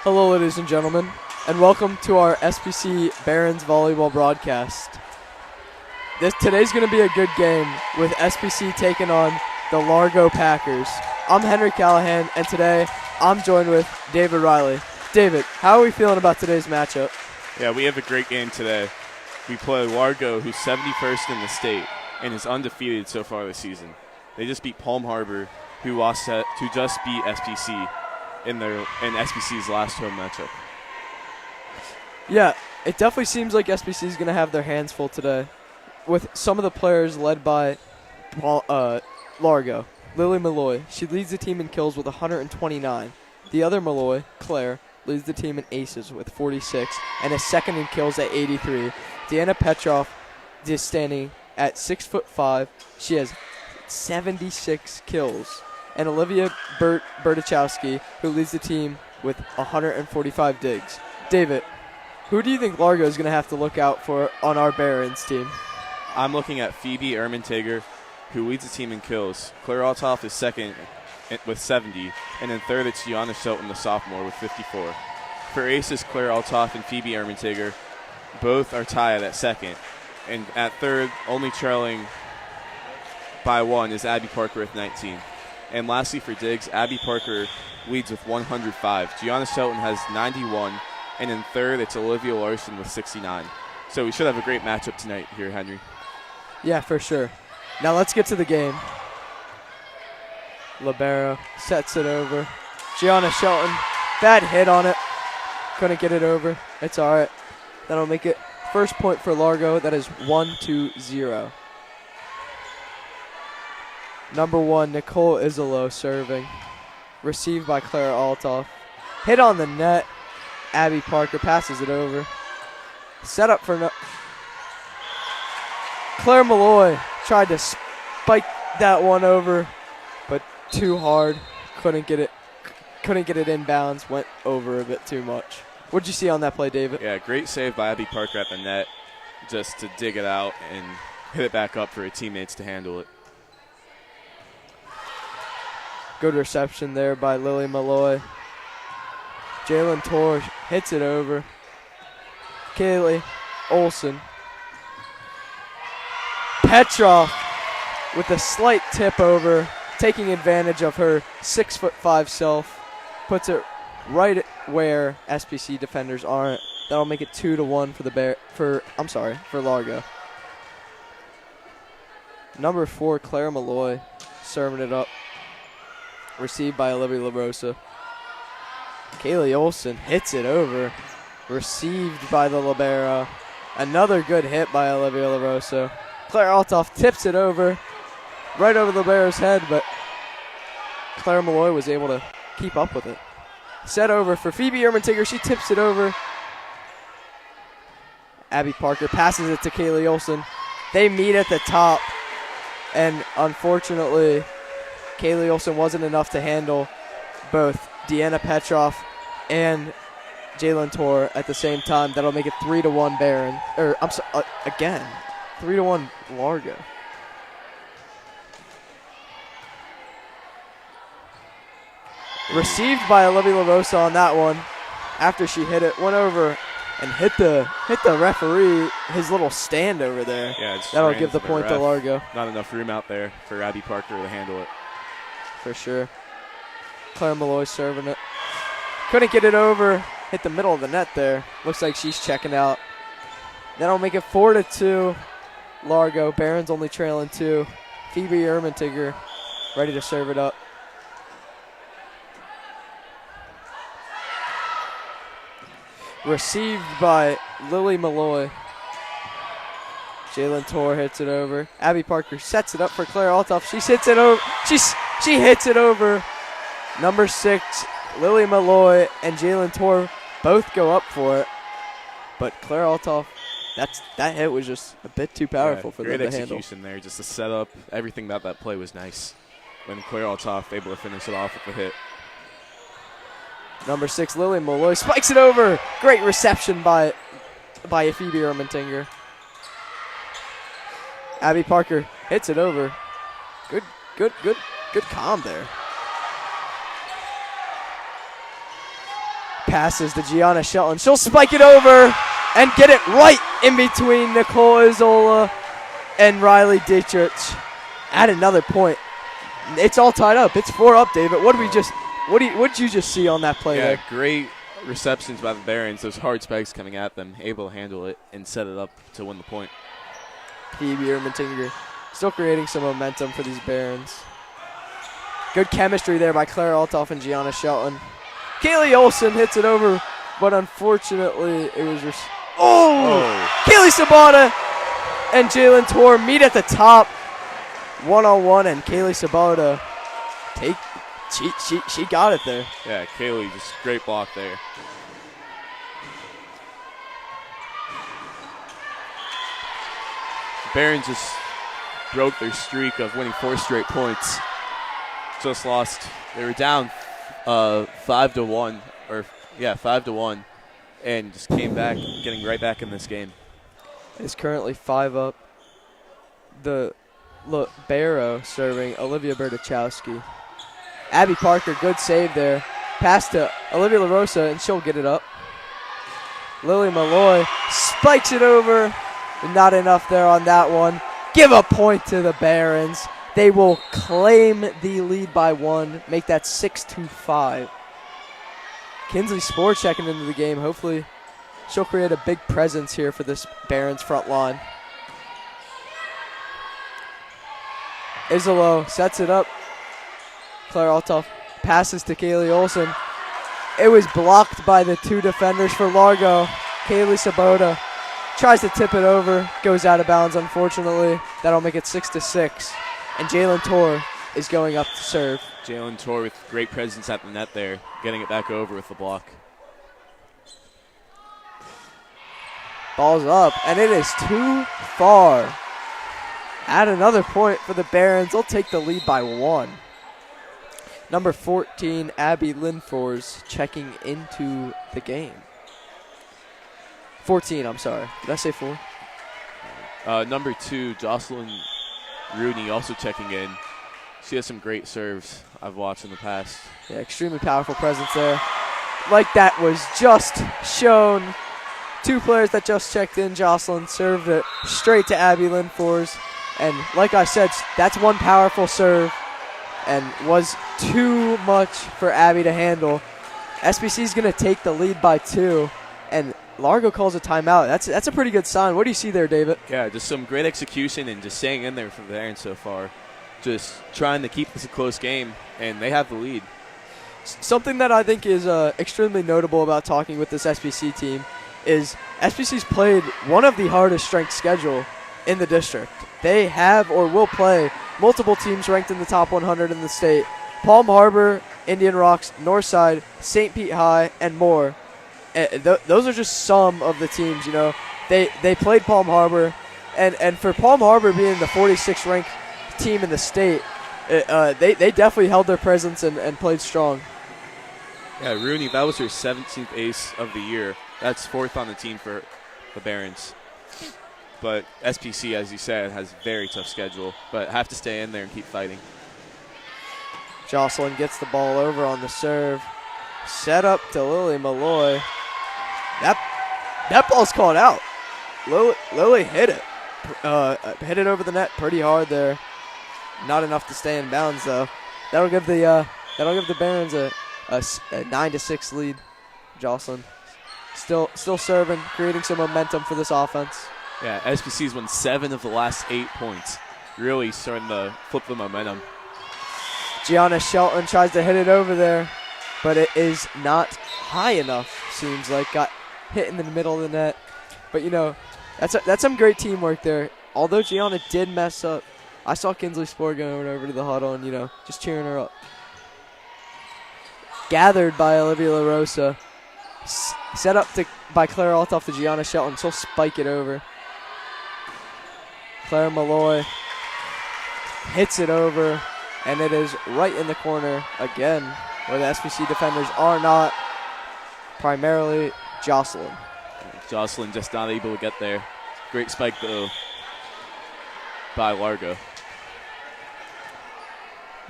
Hello, ladies and gentlemen, and welcome to our SPC Barons Volleyball broadcast. Today's going to be a good game with SPC taking on the Largo Packers. I'm Henry Callahan, and today I'm joined with David Riley. David, how are we feeling about today's matchup? Yeah, we have a great game today. We play Largo, who's 71st in the state and is undefeated so far this season. They just beat Palm Harbor, who just beat SPC in SPC's last home matchup. Yeah, it definitely seems like SPC is going to have their hands full today, with some of the players led by Largo. Lily Malloy, she leads the team in kills with 129. The other Malloy, Claire, leads the team in aces with 46 and is second in kills at 83. Deanna Petrov is standing at 6'5". She has 76 kills. And Olivia Bertachowski, who leads the team with 145 digs. David, who do you think Largo is going to have to look out for on our Barons team? I'm looking at Phoebe Ermentager, who leads the team in kills. Claire Altoff is second with 70, and in third it's Gianna Shelton, the sophomore, with 54. For aces, Claire Altoff and Phoebe Ermentager both are tied at second, and at third, only trailing by one, is Abby Parker with 19. And lastly, for digs, Abby Parker leads with 105. Gianna Shelton has 91. And in third, it's Olivia Larson with 69. So we should have a great matchup tonight here, Henry. Yeah, for sure. Now let's get to the game. Libero sets it over. Gianna Shelton, bad hit on it. Couldn't get it over. It's all right. That'll make it first point for Largo. That is 1-0. Number one, Nicole Isolo serving. Received by Claire Altoff. Hit on the net. Abby Parker passes it over. Set up for Claire Malloy tried to spike that one over, but too hard. Couldn't get it inbounds. Went over a bit too much. What'd you see on that play, David? Yeah, great save by Abby Parker at the net, just to dig it out and hit it back up for her teammates to handle it. Good reception there by Lily Malloy. Jalen Torr hits it over. Kaylee Olson. Petrov with a slight tip over, taking advantage of her 6'5" self. Puts it right where SPC defenders aren't. That'll make it 2-1 for Largo. Number 4, Claire Malloy, serving it up. Received by Olivia LaRosa. Kaylee Olson hits it over. Received by the libero. Another good hit by Olivia LaRosa. Claire Altoff tips it over. Right over the libero's head, but Claire Malloy was able to keep up with it. Set over for Phoebe Ermentager. She tips it over. Abby Parker passes it to Kaylee Olson. They meet at the top, and unfortunately, Kaylee Olson wasn't enough to handle both Deanna Petrov and Jalen Torr at the same time. That'll make it 3-1 Baron. Again, 3-1 Largo. Received by Olivia LaRosa on that one. After she hit it, went over and hit the referee, his little stand over there. Yeah, that'll give the point to Largo. Not enough room out there for Abby Parker to handle it. For sure. Claire Malloy serving it. Couldn't get it over. Hit the middle of the net there. Looks like she's checking out. That'll make it 4-2. Largo. Barons only trailing 2. Phoebe Ermentager ready to serve it up. Received by Lily Malloy. Jalen Torr hits it over. Abby Parker sets it up for Claire Altoff. She hits it over. She hits it over. Number 6, Lily Malloy and Jalen Torr both go up for it. But Claire Altoff, that hit was just a bit too powerful for them to handle. Great execution there, just the setup. Everything about that play was nice. When Claire Altoff able to finish it off with a hit. Number 6, Lily Malloy spikes it over. Great reception by Phoebe Ermentager. Abby Parker hits it over. Good calm there. passes to Gianna Shelton. She'll spike it over and get it right in between Nicole Isola and Riley Dietrich. Add another point. It's all tied up. It's 4 up, David. What did you just see on that play there? Great receptions by the Barons. Those hard spikes coming at them, able to handle it and set it up to win the point. Phoebe Ermentinger still creating some momentum for these Barons. Good chemistry there by Claire Altoff and Gianna Shelton. Kaylee Olson hits it over, but unfortunately it was just... Kaylee Sabata and Jalen Tor meet at the top. One-on-one, and Kaylee Sabata she got it there. Yeah, Kaylee, just great block there. Barons just broke their streak of winning 4 straight points. Just lost. They were down 5-1, 5-1, and just came back, getting right back in this game. It's currently 5 up. Barrow serving Olivia Bertachowski. Abby Parker, good save there. Pass to Olivia LaRosa, and she'll get it up. Lily Malloy spikes it over. Not enough there on that one. Give a point to the Barons. They will claim the lead by 1, make that 6-5. Kinsley Spore checking into the game. Hopefully she'll create a big presence here for this Barons front line. Isolo sets it up. Claire Altoff passes to Kaylee Olson. It was blocked by the 2 defenders for Largo. Kaylee Sabota tries to tip it over. Goes out of bounds, unfortunately. That'll make it 6-6. And Jalen Tor is going up to serve. Jalen Tor with great presence at the net there, getting it back over with the block. Ball's up, and it is too far. Add another point for the Barons. They'll take the lead by 1. Number 14, Abby Linfors, checking into the game. 14, I'm sorry. Did I say 4? Number 2, Jocelyn Rooney, also checking in. She has some great serves I've watched in the past. Yeah, extremely powerful presence there. Like that was just shown. 2 players that just checked in. Jocelyn served it straight to Abby Linfors. And like I said, that's one powerful serve and was too much for Abby to handle. SPC is going to take the lead by 2, and Largo calls a timeout. That's a pretty good sign. What do you see there, David? Yeah, just some great execution and just staying in there for the Barons so far. Just trying to keep this a close game, and they have the lead. Something that I think is extremely notable about talking with this SPC team is SPC's played one of the hardest strength schedule in the district. They have or will play multiple teams ranked in the top 100 in the state. Palm Harbor, Indian Rocks, Northside, St. Pete High, and more. Those are just some of the teams, you know. They played Palm Harbor, and for Palm Harbor being the 46th ranked team in the state, they definitely held their presence and played strong. Yeah, Rooney, that was her 17th ace of the year. That's 4th on the team for the Barons. But SPC, as you said, has a very tough schedule, but have to stay in there and keep fighting. Jocelyn gets the ball over on the serve. Set up to Lily Malloy. That ball's called out. Lily hit it. Hit it over the net pretty hard there. Not enough to stay in bounds though. That'll give the Barons a 9-6 lead. Jocelyn still serving, creating some momentum for this offense. Yeah, SPC's won 7 of the last 8 points. Really starting to flip the momentum. Gianna Shelton tries to hit it over there, but it is not high enough, seems like. Got hit in the middle of the net. But, you know, that's some great teamwork there. Although Gianna did mess up, I saw Kinsley Spore going over to the huddle and, you know, just cheering her up. Gathered by Olivia LaRosa. Set up by Claire Altoff to Gianna Shelton. She'll spike it over. Claire Malloy hits it over, and it is right in the corner again, where the SPC defenders are not, primarily Jocelyn. Jocelyn just not able to get there. Great spike, though, by Largo.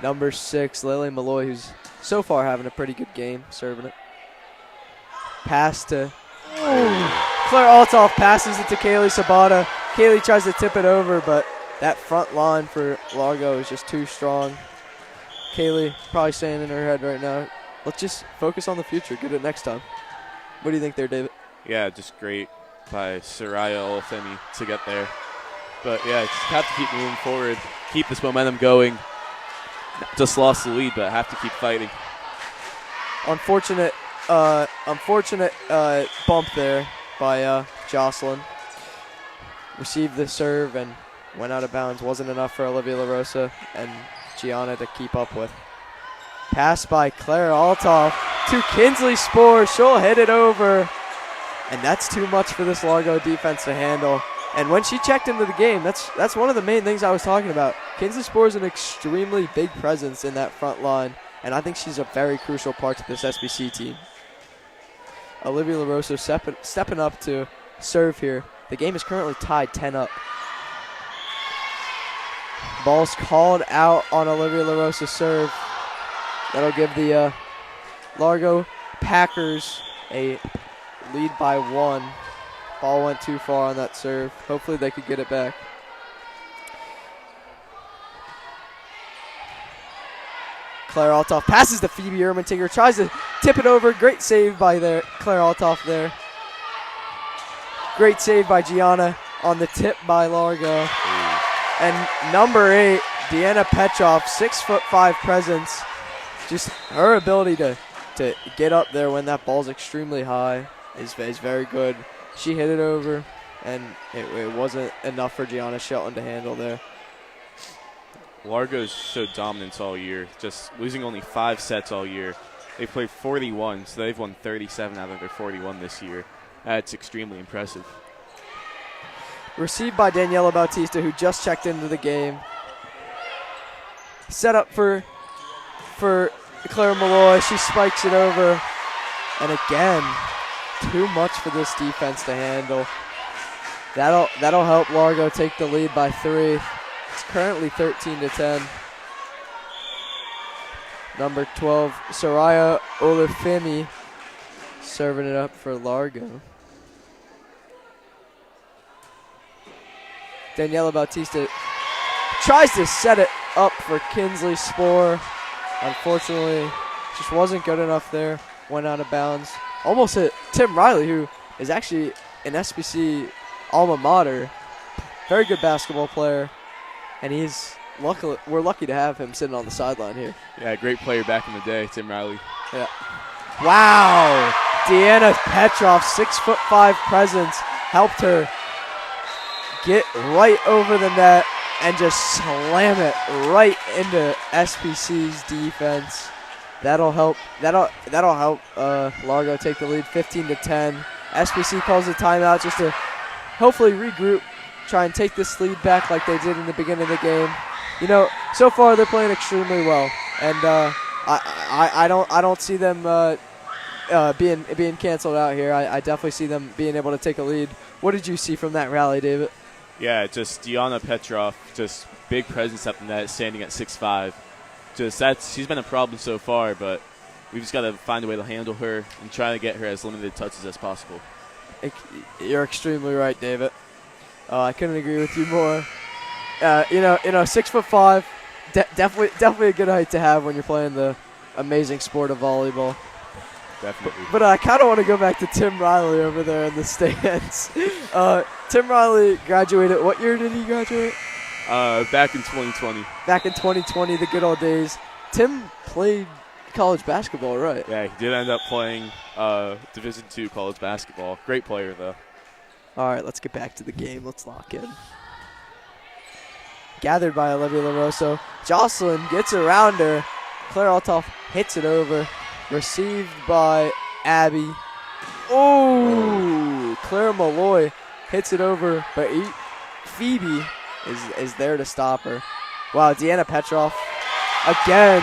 Number 6, Lily Malloy, who's so far having a pretty good game, serving it. Pass to Claire Altoff passes it to Kaylee Sabata. Kaylee tries to tip it over, but that front line for Largo is just too strong. Kaylee probably saying in her head right now, let's just focus on the future, get it next time. What do you think there, David? Yeah, just great by Soraya Olufemi to get there. But yeah, just have to keep moving forward, keep this momentum going. Just lost the lead, but have to keep fighting. Unfortunate bump there by Jocelyn. Received the serve and went out of bounds. Wasn't enough for Olivia LaRosa and Gianna to keep up with. Pass by Claire Altoff to Kinsley Spoor. She'll hit it over. And that's too much for this Largo defense to handle. And when she checked into the game, that's one of the main things I was talking about. Kinsley Spoor is an extremely big presence in that front line, and I think she's a very crucial part to this SPC team. Olivia LaRosa stepping up to serve here. The game is currently tied 10 up. Ball's called out on Olivia LaRosa's serve. That'll give the Largo Packers a lead by 1. Ball went too far on that serve. Hopefully they could get it back. Claire Altoff passes to Phoebe Ermentinger, tries to tip it over. Great save by Claire Altoff there. Great save by Gianna on the tip by Largo. And number 8, Deanna Petrov, 6'5" presence. Just her ability to get up there when that ball's extremely high is very good. She hit it over, and it wasn't enough for Gianna Shelton to handle there. Largo's showed dominance all year, just losing only 5 sets all year. They played 41, so they've won 37 out of their 41 this year. That's extremely impressive. Received by Daniela Bautista, who just checked into the game. Set up for Claire Malloy. She spikes it over. And again, too much for this defense to handle. That'll help Largo take the lead by 3. It's currently 13-10. Number 12, Soraya Olufemi, serving it up for Largo. Daniela Bautista tries to set it up for Kinsley Spoor. Unfortunately, just wasn't good enough there. Went out of bounds. Almost hit Tim Riley, who is actually an SPC alma mater. Very good basketball player. And we're lucky to have him sitting on the sideline here. Yeah, great player back in the day, Tim Riley. Yeah. Wow. Deanna Petrov, 6'5" presence, helped her get right over the net and just slam it right into SPC's defense. That'll help Largo take the lead 15-10. SPC calls a timeout just to hopefully regroup, try and take this lead back like they did in the beginning of the game. You know, so far they're playing extremely well, and I don't see them being canceled out here. I definitely see them being able to take a lead. What did you see from that rally, David? Yeah, just Deanna Petrov, just big presence up in net, standing at 6'5". She's been a problem so far, but we've just got to find a way to handle her and try to get her as limited touches as possible. You're extremely right, David. I couldn't agree with you more. 6'5", definitely a good height to have when you're playing the amazing sport of volleyball. Definitely. But I kind of want to go back to Tim Riley over there in the stands. Tim Riley graduated. What year did he graduate? Back in 2020. Back in 2020, the good old days. Tim played college basketball, right? Yeah, he did end up playing Division II college basketball. Great player, though. All right, let's get back to the game. Let's lock in. Gathered by Olivia LaRosa. Jocelyn gets around her. Claire Altoff hits it over. Received by Abby. Oh! Claire Malloy hits it over, but Phoebe is there to stop her. Wow, Deanna Petrov again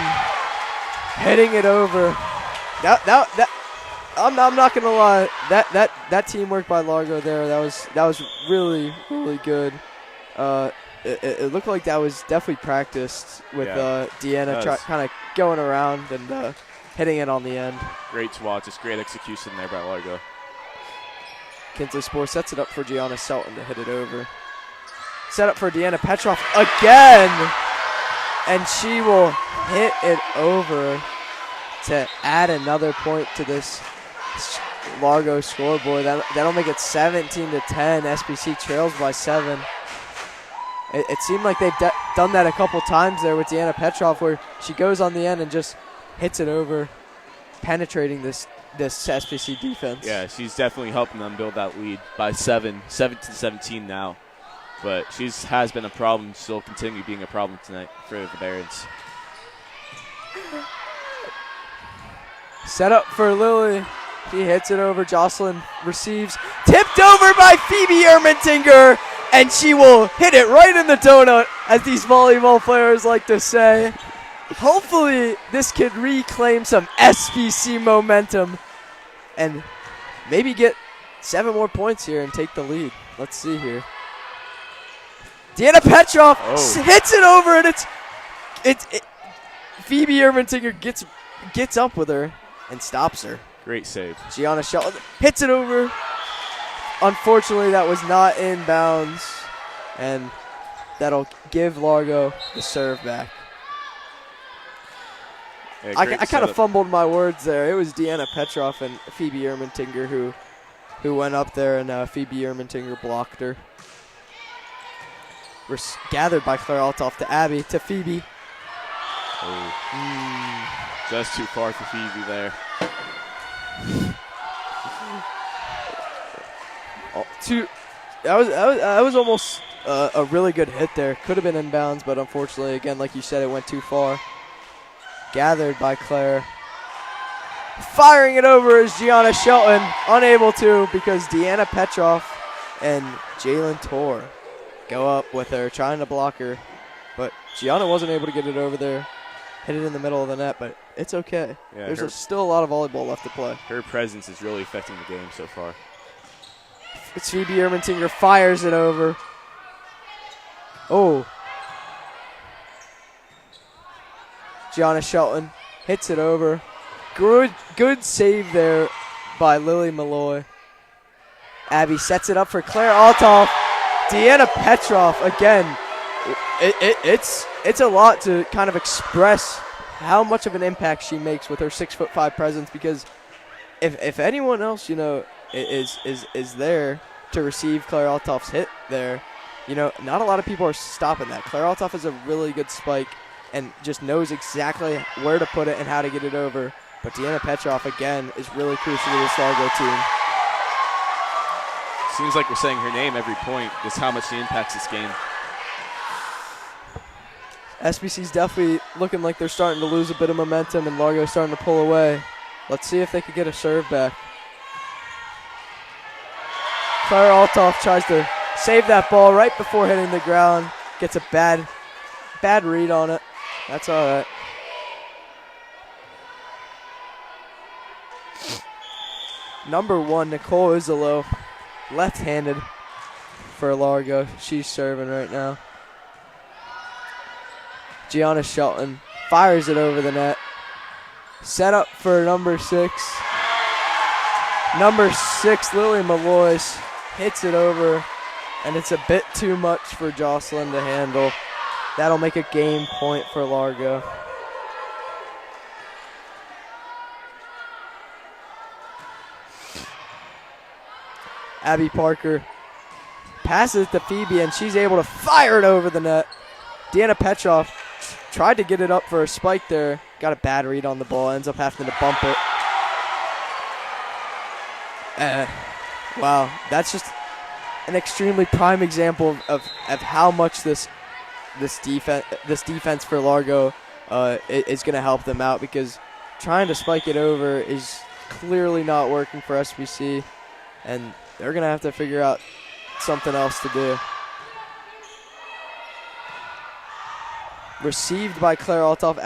hitting it over. I'm not gonna lie. That teamwork by Largo there, that was really, really good. It looked like that was definitely practiced with Deanna kind of going around and hitting it on the end. Great to watch. Just great execution there by Largo. Kinsley Spore sets it up for Gianna Shelton to hit it over. Set up for Deanna Petrov again. And she will hit it over to add another point to this Largo scoreboard. That'll make it 17-10. SPC trails by 7. It seemed like they've done that a couple times there with Deanna Petrov, where she goes on the end and just hits it over, penetrating this SPC defense. Yeah, she's definitely helping them build that lead by 7-17 now. But she has been a problem, still continue being a problem tonight for the Barons. Set up for Lily. She hits it over. Jocelyn receives. Tipped over by Phoebe Ermentinger. And she will hit it right in the donut, as these volleyball players like to say. Hopefully, this could reclaim some SPC momentum and maybe get 7 more points here and take the lead. Let's see here. Deanna Petrov hits it over, and it's Phoebe Ermentinger gets up with her and stops her. Great save. Gianna Shelton hits it over. Unfortunately, that was not in bounds, and that'll give Largo the serve back. Yeah, I kind of fumbled my words there. It was Deanna Petrov and Phoebe Ermentinger who went up there, and Phoebe Ermentinger blocked her. We're gathered by Claire Altoff to Abby to Phoebe. Just too far for Phoebe there. That was almost a really good hit there. Could have been in bounds, but unfortunately, again, like you said, it went too far. Gathered by Claire. Firing it over is Gianna Shelton. Unable to, because Deanna Petrov and Jalen Torr go up with her, trying to block her. But Gianna wasn't able to get it over there. Hit it in the middle of the net, but it's okay. Yeah, There's still a lot of volleyball left to play. Her presence is really affecting the game so far. It's Phoebe Ermentinger, fires it over. Oh. Gianna Shelton hits it over. Good save there by Lily Malloy. Abby sets it up for Claire Altoff. Deanna Petrov, again, it's a lot to kind of express how much of an impact she makes with her 6'5" presence, because if anyone else, is there to receive Claire Altoff's hit there, not a lot of people are stopping that. Claire Altoff is a really good spike and just knows exactly where to put it and how to get it over. But Deanna Petrov, again, is really crucial to this Largo team. Seems like we're saying her name every point, just how much she impacts this game. SPC's definitely looking like they're starting to lose a bit of momentum, and Largo's starting to pull away. Let's see if they can get a serve back. Claire Altoff tries to save that ball right before hitting the ground. Gets a bad read on it. That's all right. Number 1, Nicole Izolo, left-handed for Largo. She's serving right now. Gianna Shelton fires it over the net. Set up for number 6. Number 6, Lily Malloy, hits it over, and it's a bit too much for Jocelyn to handle. That'll make a game point for Largo. Abby Parker passes it to Phoebe, and she's able to fire it over the net. Deanna Petrov tried to get it up for a spike there. Got a bad read on the ball. Ends up having to bump it. Wow, that's just an extremely prime example of how much this defense for Largo is going to help them out, because trying to spike it over is clearly not working for SPC, and they're going to have to figure out something else to do. Received by Claire Altoff.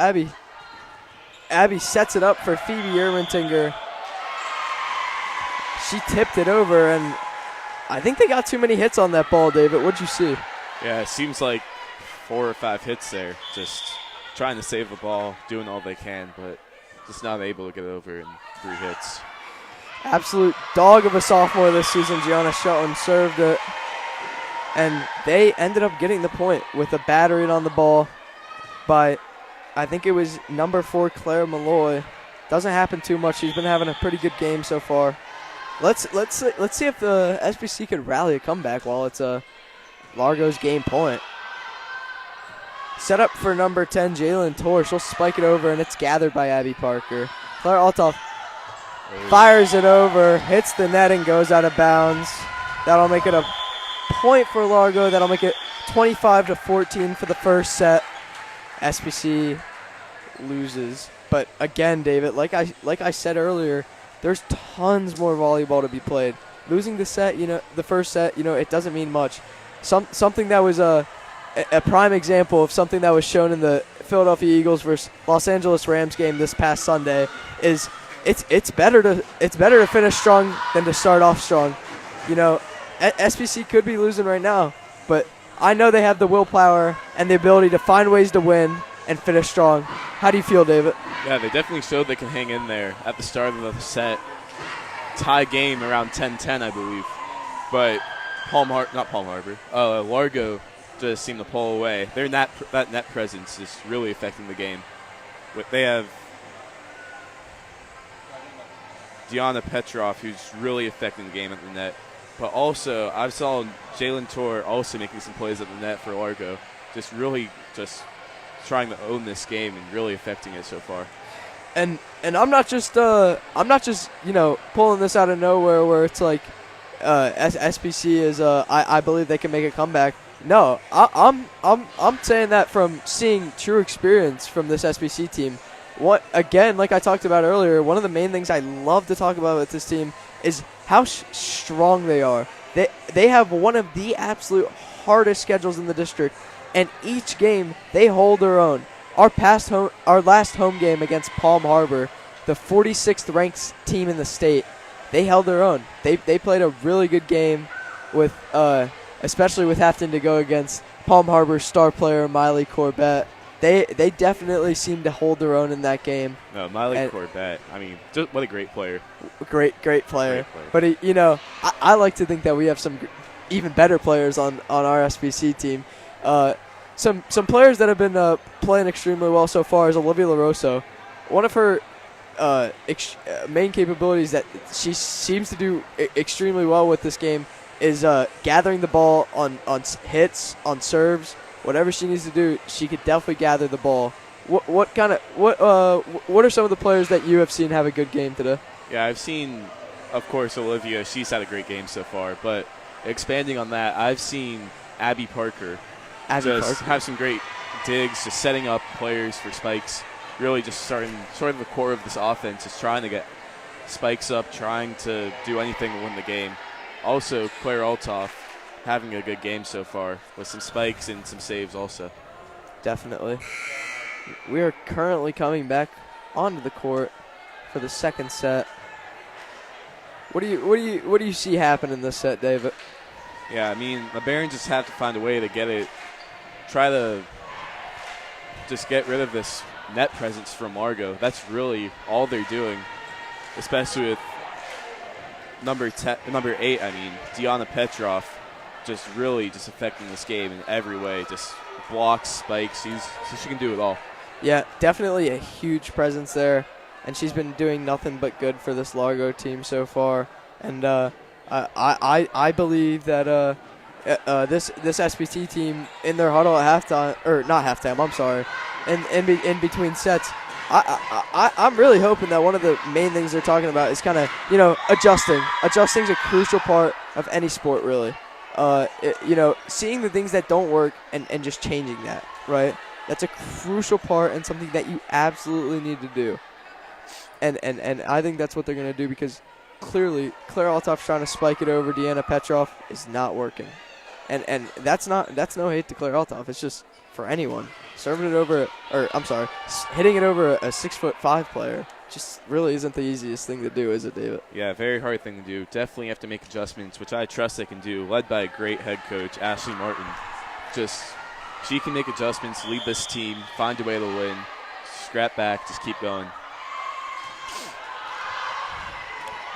Abby sets it up for Phoebe Ermentinger. She tipped it over, and I think they got too many hits on that ball, David. What'd you see? Yeah, it seems like 4 or 5 hits there. Just trying to save the ball, doing all they can, but just not able to get it over in 3 hits. Absolute dog of a sophomore this season. Gianna Shelton served it. And they ended up getting the point with a battery on the ball by, I think it was number 4, Claire Malloy. Doesn't happen too much. She's been having a pretty good game so far. Let's see if the SPC could rally a comeback while it's Largo's game point. Set up for number 10, Jalen Tor. She'll spike it over, and it's gathered by Abby Parker. Claire Altoff fires it over, hits the net, and goes out of bounds. That'll make it a point for Largo. That'll make it 25-14 for the first set. SPC loses. But again, David, like I said earlier, there's tons more volleyball to be played. Losing the set, the first set, it doesn't mean much. Something that was a prime example of something that was shown in the Philadelphia Eagles versus Los Angeles Rams game this past Sunday is it's better to finish strong than to start off strong. SPC could be losing right now, but I know they have the willpower and the ability to find ways to win and finish strong. How do you feel, David? Yeah, they definitely showed they can hang in there at the start of the set. Tie game around 10-10, I believe. But Largo just seemed to pull away. That net presence is really affecting the game. They have Deanna Petrov, who's really affecting the game at the net. But also, I saw Jalen Tor also making some plays at the net for Largo. Just trying to own this game and really affecting it so far. And I'm not just pulling this out of nowhere where it's like SPC is I believe they can make a comeback. No, I'm saying that from seeing true experience from this SPC team. Like I talked about earlier, one of the main things I love to talk about with this team is how strong they are. They have one of the absolute hardest schedules in the district, and each game they hold their own. Our last home game against Palm Harbor, the 46th ranked team in the state, they held their own. They played a really good game with especially with having to go against Palm Harbor's star player Miley Corbett. They definitely seem to hold their own in that game. No, Miley Corbett, just what a great player. Great player. But I like to think that we have some even better players on our SPC team. Some players that have been playing extremely well so far is Olivia LaRosa. One of her main capabilities that she seems to do extremely well with this game is gathering the ball on hits, on serves, whatever she needs to do. She could definitely gather the ball. What are some of the players that you have seen have a good game today? Yeah, I've seen, of course, Olivia. She's had a great game so far. But expanding on that, I've seen Abby Parker have some great digs, just setting up players for spikes. Really just starting sort of the core of this offense is trying to get spikes up, trying to do anything to win the game. Also, Claire Altoff having a good game so far with some spikes and some saves also. Definitely. We are currently coming back onto the court for the second set. What do you see happen in this set, David? Yeah, the Barons just have to find a way to get it. Try to just get rid of this net presence from Largo. That's really all they're doing, especially with number 8. Deanna Petrov, just really just affecting this game in every way. Just blocks, spikes. She can do it all. Yeah, definitely a huge presence there, and she's been doing nothing but good for this Largo team so far. And I believe that this SPC team in their huddle at halftime, or not halftime, I'm sorry, in between sets, I'm really hoping that one of the main things they're talking about is kind of adjusting. Adjusting is a crucial part of any sport, really. Seeing the things that don't work and just changing that, right? That's a crucial part and something that you absolutely need to do. And I think that's what they're going to do, because clearly Claire Altoff trying to spike it over Deanna Petrov is not working. And that's no hate to Claire Altoff. It's just for anyone. Serving it over, hitting it over a 6'5" player just really isn't the easiest thing to do, is it, David? Yeah, very hard thing to do. Definitely have to make adjustments, which I trust they can do, led by a great head coach, Ashley Martin. She can make adjustments, lead this team, find a way to win, scrap back, just keep going.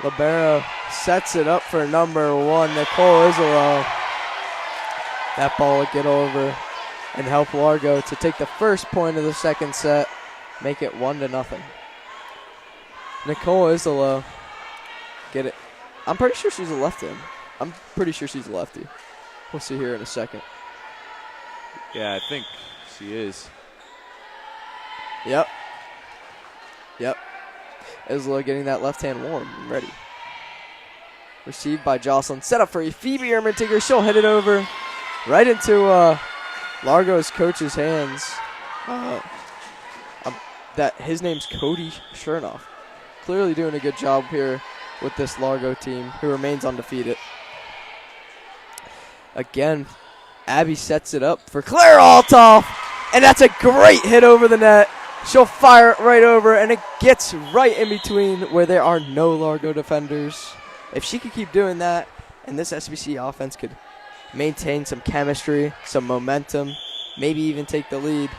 Libero sets it up for number 1, Nicole Isolo. That ball will get over and help Largo to take the first point of the second set, make it 1-0. Nicole Isolo, get it. I'm pretty sure she's a lefty. I'm pretty sure she's a lefty. We'll see here in a second. Yeah, I think she is. Yep. Isolo getting that left hand warm and ready. Received by Jocelyn. Set up for Phoebe Ermentinger. She'll hit it over right into Largo's coach's hands. His name's Cody Chernoff. Clearly doing a good job here with this Largo team, who remains undefeated. Again, Abby sets it up for Claire Altoff, and that's a great hit over the net. She'll fire it right over, and it gets right in between where there are no Largo defenders. If she could keep doing that, and this SPC offense could maintain some chemistry, some momentum, maybe even take the lead,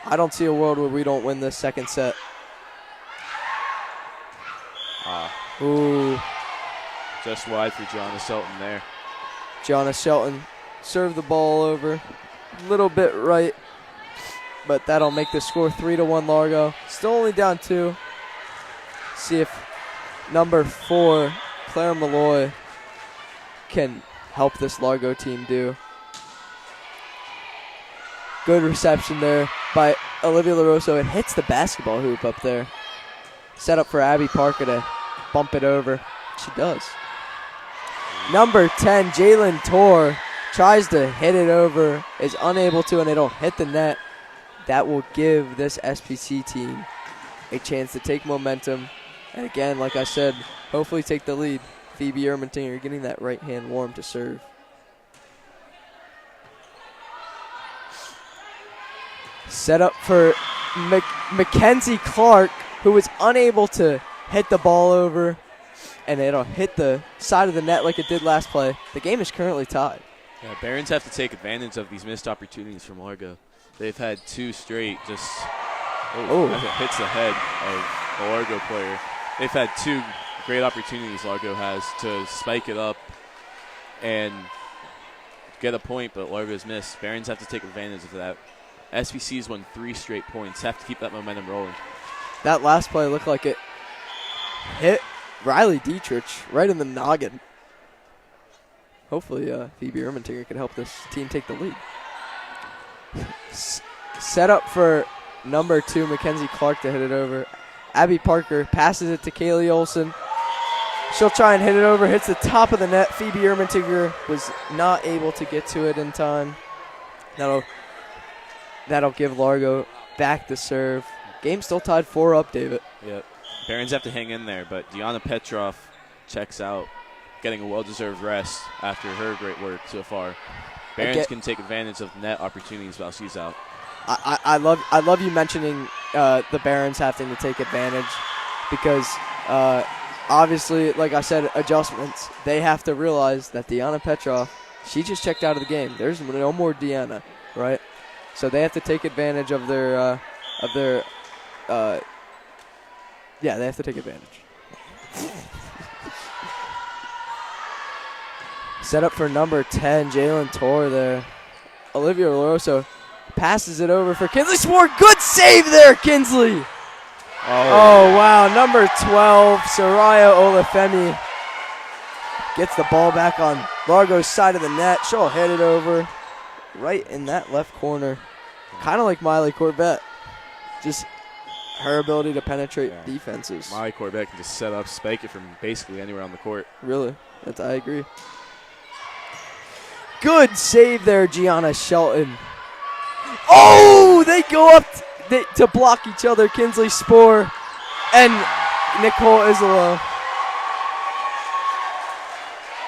I don't see a world where we don't win this second set. Ooh. Just wide for Gianna Shelton there. Gianna Shelton served the ball over a little bit right, but that'll make the score 3-1 Largo. Still only down 2. See if number 4, Claire Malloy, can help this Largo team do. Good reception there by Olivia LaRosso. It hits the basketball hoop up there. Set up for Abby Parker to bump it over. She does. Number 10, Jalen Torr, tries to hit it over, is unable to, and it'll hit the net. That will give this SPC team a chance to take momentum. And again, like I said, hopefully take the lead. Phoebe Ermentinger getting that right hand warm to serve. Set up for Mackenzie Clark, who was unable to hit the ball over, and it'll hit the side of the net like it did last play. The game is currently tied. Yeah, Barons have to take advantage of these missed opportunities from Largo. They've had 2 straight just as it hits the head of a Largo player. They've had 2 great opportunities Largo has to spike it up and get a point, but Largo's missed. Barons have to take advantage of that. SPC's won 3 straight points. Have to keep that momentum rolling. That last play looked like it hit Riley Dietrich right in the noggin. Hopefully Phoebe Ermentinger can help this team take the lead. Set up for number 2, Mackenzie Clark, to hit it over. Abby Parker passes it to Kaylee Olson. She'll try and hit it over. Hits the top of the net. Phoebe Ermentinger was not able to get to it in time. That'll give Largo back the serve. Game still tied 4-up, David. Yep. Barons have to hang in there, but Deanna Petrov checks out, getting a well-deserved rest after her great work so far. Barons can take advantage of net opportunities while she's out. I love you mentioning the Barons having to take advantage, because obviously, like I said, adjustments. They have to realize that Deanna Petrov, she just checked out of the game. There's no more Deanna, right? So they have to take advantage of their yeah, they have to take advantage. Set up for number 10, Jalen Torr there. Olivia LaRosso passes it over for Kinsley Swore. Good save there, Kinsley. Oh, wow. Number 12, Soraya Olafemi gets the ball back on Largo's side of the net. She'll hit it over right in that left corner. Kind of like Miley Corbett. Just her ability to penetrate defenses. Miley Corbett can just set up, spike it from basically anywhere on the court. Really? I agree. Good save there, Gianna Shelton. Oh, they go up to block each other, Kinsley Spoor and Nicole Isolo.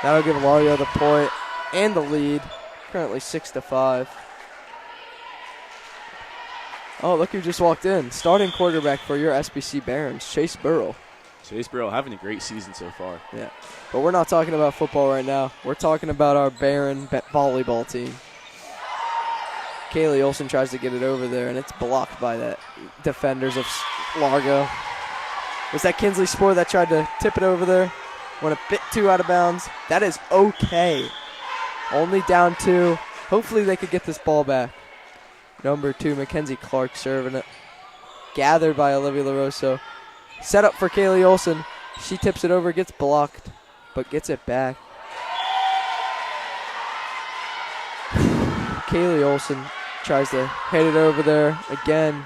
That'll give Largo the point and the lead. Currently 6-5. Oh, look who just walked in. Starting quarterback for your SPC Barons, Chase Burrow. Chase Burrow having a great season so far. Yeah, but we're not talking about football right now. We're talking about our Baron volleyball team. Kaylee Olson tries to get it over there, and it's blocked by the defenders of Largo. Was that Kinsley Spore that tried to tip it over there? Went a bit too out of bounds. That is okay. Only down 2. Hopefully they could get this ball back. Number 2, Mackenzie Clark serving it. Gathered by Olivia LaRosa. Set up for Kaylee Olson. She tips it over, gets blocked, but gets it back. Kaylee Olson tries to hit it over there. Again,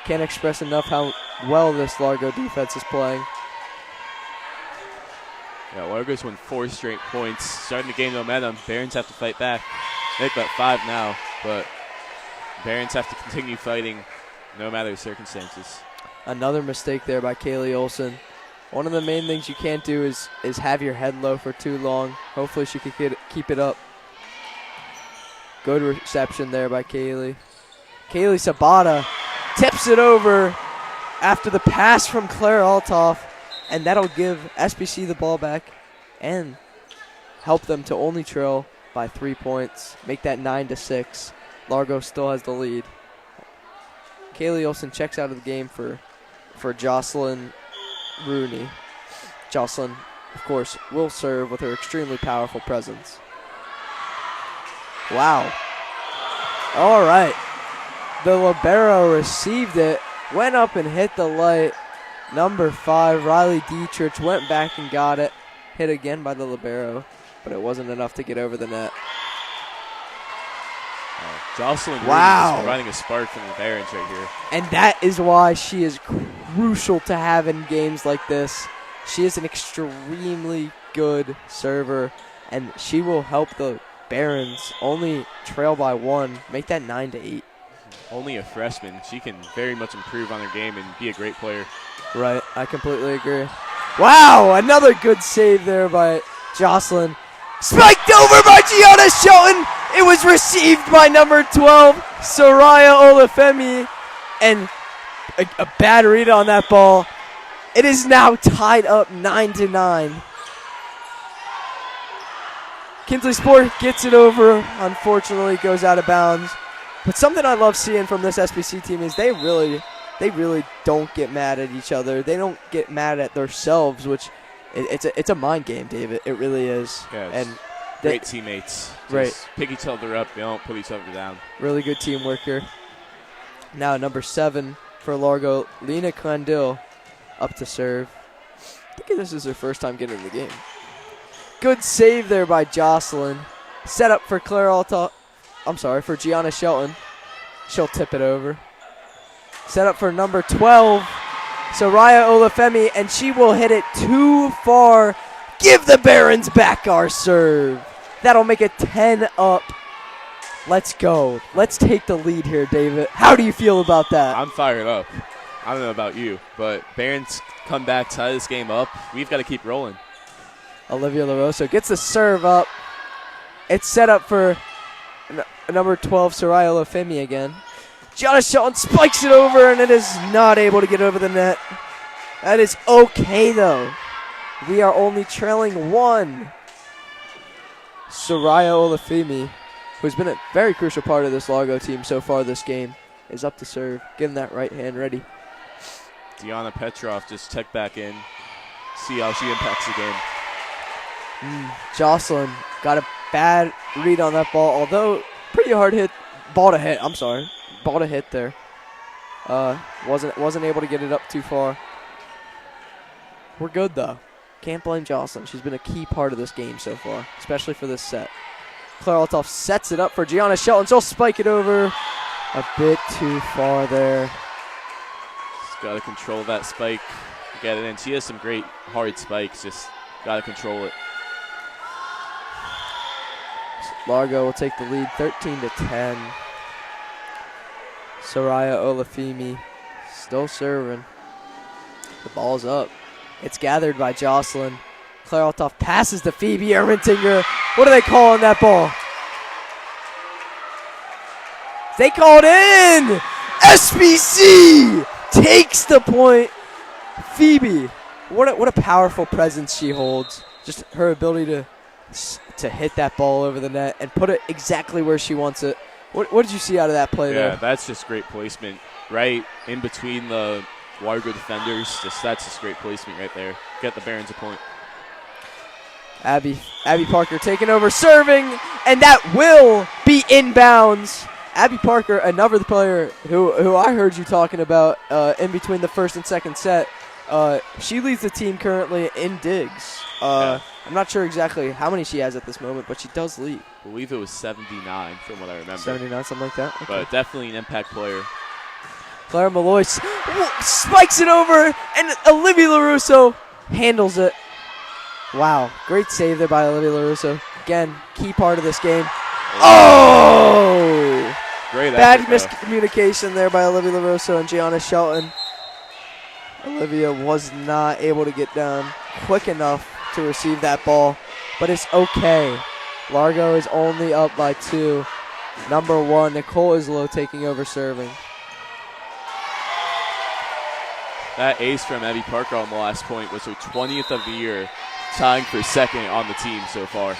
can't express enough how well this Largo defense is playing. Yeah, Largo's won 4 straight points. Starting to gain momentum. Barons have to fight back. They've got 5 now, but Barons have to continue fighting no matter the circumstances. Another mistake there by Kaylee Olson. One of the main things you can't do is have your head low for too long. Hopefully she could keep it up. Good reception there by Kaylee. Kaylee Sabata tips it over after the pass from Claire Altoff, and that'll give SPC the ball back and help them to only trail by 3 points, make that 9-6. Largo still has the lead. Kaylee Olson checks out of the game for Jocelyn Rooney. Jocelyn, of course, will serve with her extremely powerful presence. Wow. All right. The libero received it, went up and hit the light. Number 5, Riley Dietrich, went back and got it. Hit again by the libero, but it wasn't enough to get over the net. Jocelyn Rooney is providing a spark from the Barons right here. And that is why she is crucial to have in games like this. She is an extremely good server, and she will help the Barons only trail by 1, make that 9-8. Only a freshman. She can very much improve on her game and be a great player. Right, I completely agree. Wow, another good save there by Jocelyn. Spiked over by Gianna Shelton. It was received by number 12, Soraya Olafemi. And a bad read on that ball. It is now tied up 9-9. Kinsley Sport gets it over. Unfortunately, goes out of bounds. But something I love seeing from this SPC team is they really don't get mad at each other. They don't get mad at themselves, which it's a mind game, David. It really is. Yeah, and great teammates. Just pick each other up. They don't put each other down. Really good teamwork here. Now number 7 for Largo, Lena Condil up to serve. I think this is her first time getting in the game. Good save there by Jocelyn. Set up for for Gianna Shelton. She'll tip it over. Set up for number 12, Soraya Olafemi, and she will hit it too far. Give the Barons back our serve. That'll make it 10 up. Let's go. Let's take the lead here, David. How do you feel about that? I'm fired up. I don't know about you, but Barons come back, tie this game up. We've got to keep rolling. Olivia LaRosa gets the serve up. It's set up for number 12, Soraya Olafemi again. Gianna Shelton spikes it over, and it is not able to get over the net. That is okay, though. We are only trailing 1. Soraya Olafemi, who's been a very crucial part of this Largo team so far this game, is up to serve. Getting that right hand ready. Deanna Petrov just checked back in. See how she impacts the game. Jocelyn got a bad read on that ball, although pretty hard hit. Ball to hit there. Wasn't able to get it up too far. We're good though. Can't blame Jocelyn. She's been a key part of this game so far, especially for this set. Claire Altoff sets it up for Gianna Shelton. She'll spike it over. A bit too far there. Just got to control that spike. Get it in. She has some great hard spikes. Just got to control it. Largo will take the lead 13-10. Soraya Olafemi still serving. The ball's up. It's gathered by Jocelyn. Claire Altoff passes to Phoebe Ermentinger. What do they call on that ball? They called in! SPC takes the point. Phoebe, what a powerful presence she holds. Just her ability to hit that ball over the net and put it exactly where she wants it. What did you see out of that play there? Yeah, that's just great placement. Right in between the Largo defenders. That's just great placement right there. Get the Barons a point. Abby Parker taking over, serving, and that will be inbounds. Abby Parker, another player who I heard you talking about in between the first and second set. She leads the team currently in digs. Yeah. I'm not sure exactly how many she has at this moment, but she does lead. I believe it was 79 from what I remember. 79, something like that. Okay. But definitely an impact player. Claire Malloy spikes it over, and Olivia LaRusso handles it. Wow, great save there by Olivia LaRusso. Again, key part of this game. Oh! Great Bad effort, though. miscommunication there by Olivia LaRusso and Gianna Shelton. Olivia was not able to get down quick enough to receive that ball, but it's okay. Largo is only up by 2. Number 1, Nicole Islow taking over serving. That ace from Abby Parker on the last point was her 20th of the year, tying for second on the team so far.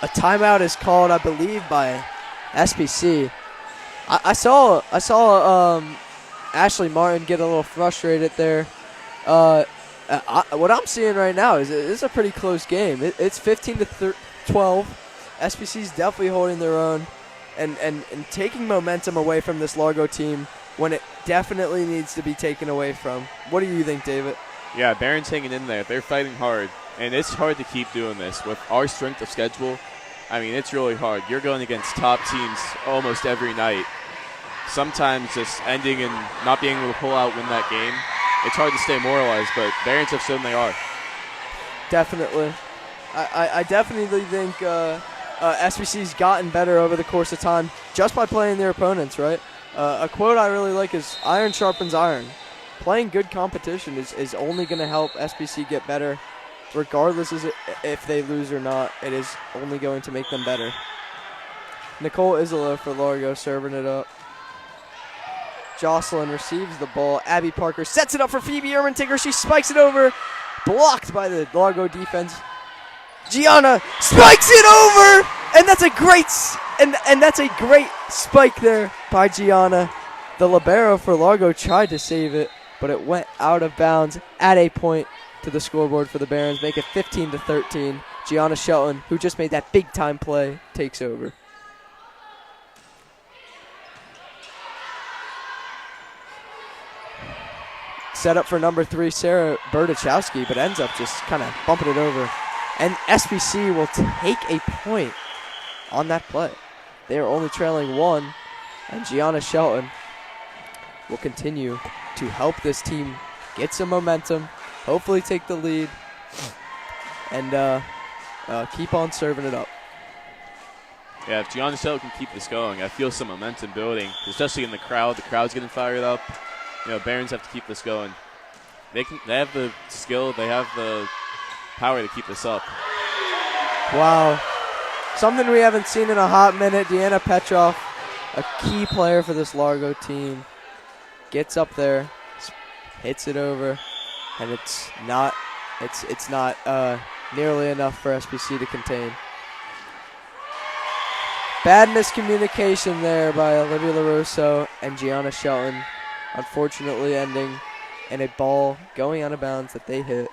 A timeout is called, I believe, by SPC. I saw Ashley Martin get a little frustrated there. What I'm seeing right now is it's a pretty close game. It's 15-12. SPC's definitely holding their own and taking momentum away from this Largo team when it definitely needs to be taken away from. What do you think, David? Yeah, Barron's hanging in there. They're fighting hard, and it's hard to keep doing this. With our strength of schedule, I mean, it's really hard. You're going against top teams almost every night. Sometimes just ending and not being able to pull out, win that game, it's hard to stay moralized, but Barons have shown they are. Definitely. I definitely think SPC's gotten better over the course of time just by playing their opponents, right? A quote I really like is, iron sharpens iron. Playing good competition is only going to help SPC get better. Regardless if they lose or not, it is only going to make them better. Nicole Isolo for Largo serving it up. Jocelyn receives the ball. Abby Parker sets it up for Phoebe Ermentinger. She spikes it over. Blocked by the Largo defense. Gianna spikes it over! And that's a great that's a great spike there by Gianna. The libero for Largo tried to save it, but it went out of bounds at a point to the scoreboard for the Barons. Make it 15-13. Gianna Shelton, who just made that big-time play, takes over. Set up for number 3, Sarah Berdichowski, but ends up just kind of bumping it over. And SPC will take a point on that play. They are only trailing 1, and Gianna Shelton will continue to help this team get some momentum, hopefully take the lead, and keep on serving it up. Yeah, if Gianna Shelton can keep this going, I feel some momentum building, especially in the crowd. The crowd's getting fired up. You know, Barons have to keep this going. They have the skill, they have the power to keep this up. Wow. Something we haven't seen in a hot minute. Deanna Petrov, a key player for this Largo team, gets up there, hits it over, and it's not nearly enough for SPC to contain. Bad miscommunication there by Olivia LaRusso and Gianna Shelton, unfortunately ending in a ball going out of bounds that they hit.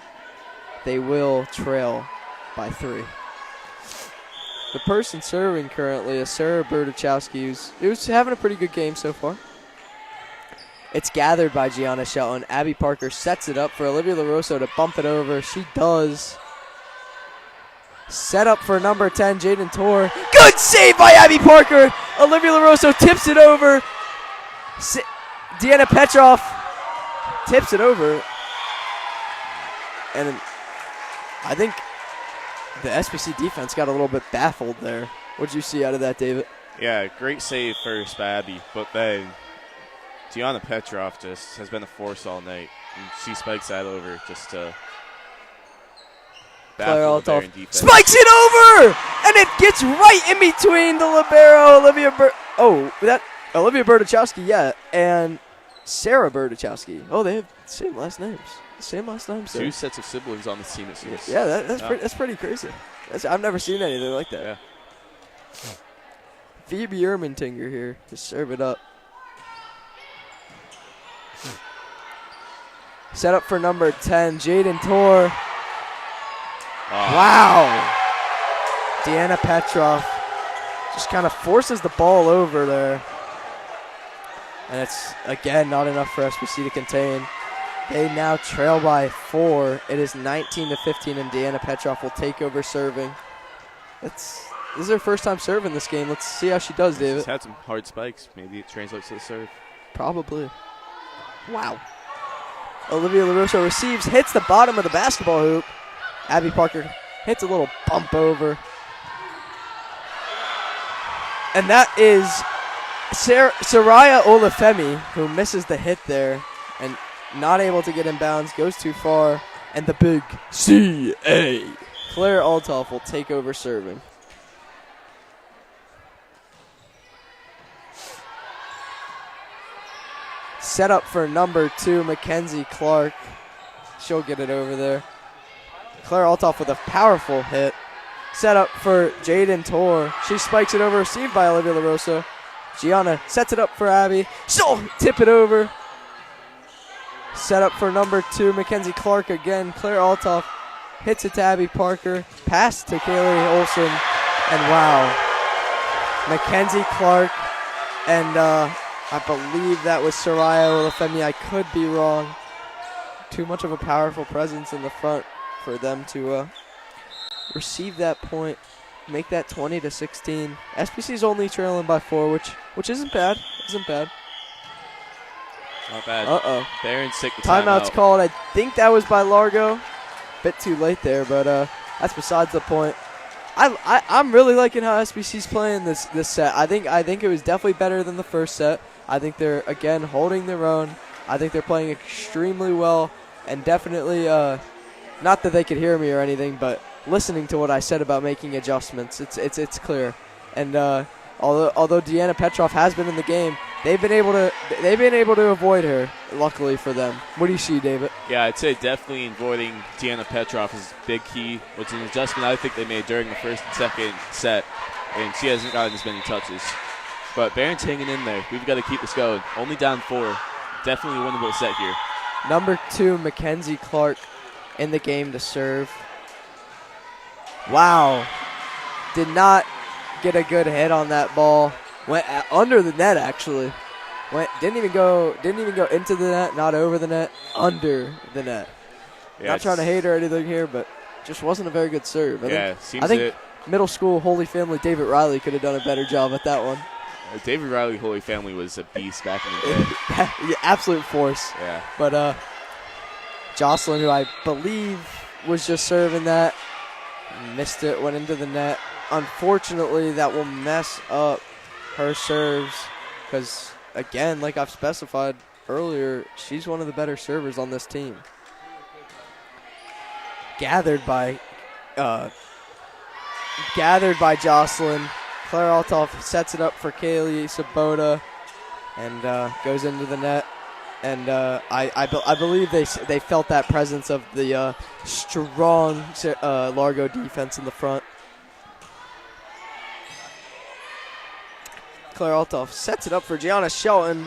They will trail by 3. The person serving currently is Sarah Berdichowski, who's having a pretty good game so far. It's gathered by Gianna Shelton. Abby Parker sets it up for Olivia LaRusso to bump it over. She does. Set up for number 10, Jaden Torr. Good save by Abby Parker. Olivia LaRusso tips it over. Deanna Petrov tips it over. And I think the SPC defense got a little bit baffled there. What did you see out of that, David? Yeah, great save first by Abby, but then Deanna Petrov just has been a force all night. And she spikes that over just to baffle the Baron defense. Spikes it over! And it gets right in between the libero, Olivia Berdichowski, yeah, and Sarah Berdichowski. Oh, they have the same last names. Same last names. 2 sets of siblings on this team, it seems. Yeah, that's pretty crazy. I've never seen anything like that. Yeah. Phoebe Ermentinger here to serve it up. Set up for number 10, Jaden Tor. Wow. Deanna Petrov just kind of forces the ball over there. And it's, again, not enough for SPC to contain. They now trail by 4. It is 19-15, and Deanna Petrov will take over serving. This is her first time serving this game. Let's see how she does, David. She's had some hard spikes. Maybe it translates to the serve. Probably. Wow. Olivia LaRosa receives, hits the bottom of the basketball hoop. Abby Parker hits a little bump over. And that is Soraya Olafemi, who misses the hit there and not able to get in bounds, goes too far, and the big CA. Claire Altoff will take over serving. Set up for number 2, Mackenzie Clark. She'll get it over there. Claire Altoff with a powerful hit. Set up for Jaden Tor. She spikes it over, received by Olivia LaRosa. Gianna sets it up for Abby. She'll tip it over. Set up for number 2, Mackenzie Clark again. Claire Altoff hits it to Abby Parker. Pass to Kaylee Olson. And wow. Mackenzie Clark and I believe that was Soraya Olafemi. I could be wrong. Too much of a powerful presence in the front for them to receive that point, make that 20-16. SPC's only trailing by 4, which isn't bad. Isn't bad. Not bad. Uh-oh. Barron's take the Timeout's called. I think that was by Largo. Bit too late there, but that's besides the point. I'm really liking how SPC's playing this set. I think it was definitely better than the first set. I think they're, again, holding their own. I think they're playing extremely well, and definitely, not that they could hear me or anything, but listening to what I said about making adjustments, it's clear. And although Deanna Petrov has been in the game, they've been able to avoid her. Luckily for them. What do you see, David? Yeah, I'd say definitely avoiding Deanna Petrov is a big key, which is an adjustment I think they made during the first and second set, and she hasn't gotten as many touches. But Barron's hanging in there. We've got to keep this going. Only down 4. Definitely a winnable set here. Number 2, Mackenzie Clark in the game to serve. Wow. Did not get a good hit on that ball. Went under the net, actually. Didn't even go into the net, not over the net, under the net. Yeah, not trying to hate or anything here, but just wasn't a very good serve. I think middle school Holy Family David Riley could have done a better job at that one. David Riley Holy Family was a beast back in the day. Yeah, absolute force. Yeah. But Jocelyn, who I believe was just serving that, missed it, went into the net. Unfortunately, that will mess up her serves because, again, like I've specified earlier, she's one of the better servers on this team. Gathered by Jocelyn. Claire Altoff sets it up for Kaylee Sabota and goes into the net. And I believe they felt that presence of the strong Largo defense in the front. Claire Altoff sets it up for Gianna Shelton.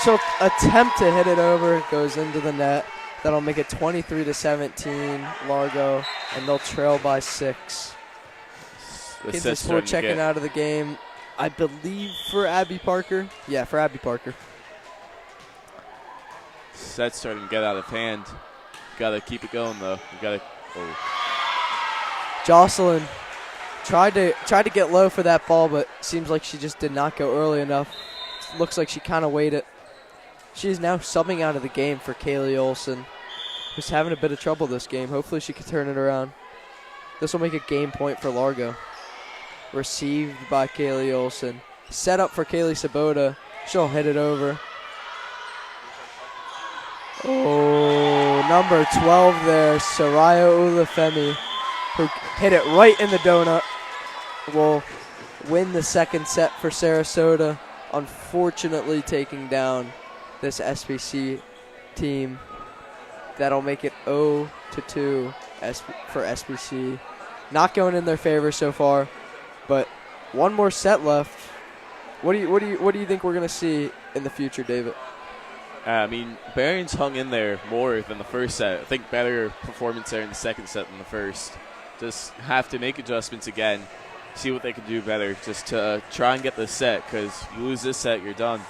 She'll attempt to hit it over. Goes into the net. That'll make it 23-17 Largo, and they'll trail by 6. Kansas Ford checking out of the game, I believe, for Abby Parker. Yeah, for Abby Parker. Set's starting to get out of hand. Got to keep it going, though. Jocelyn tried to get low for that ball, but seems like she just did not go early enough. Looks like she kind of waited. She is now subbing out of the game for Kaylee Olson, who's having a bit of trouble this game. Hopefully she can turn it around. This will make a game point for Largo. Received by Kaylee Olson. Set up for Kaylee Sabota. She'll hit it over. Oh, number 12 there, Soraya Olafemi, who hit it right in the donut, will win the second set for Sarasota, unfortunately taking down this SPC team. That'll make it 0-2 for SPC. Not going in their favor so far, but one more set left. What do you think we're gonna see in the future, David? I mean, Barron's hung in there more than the first set. I think better performance there in the second set than the first. Just have to make adjustments again, see what they can do better, just to try and get this set, because you lose this set, you're done.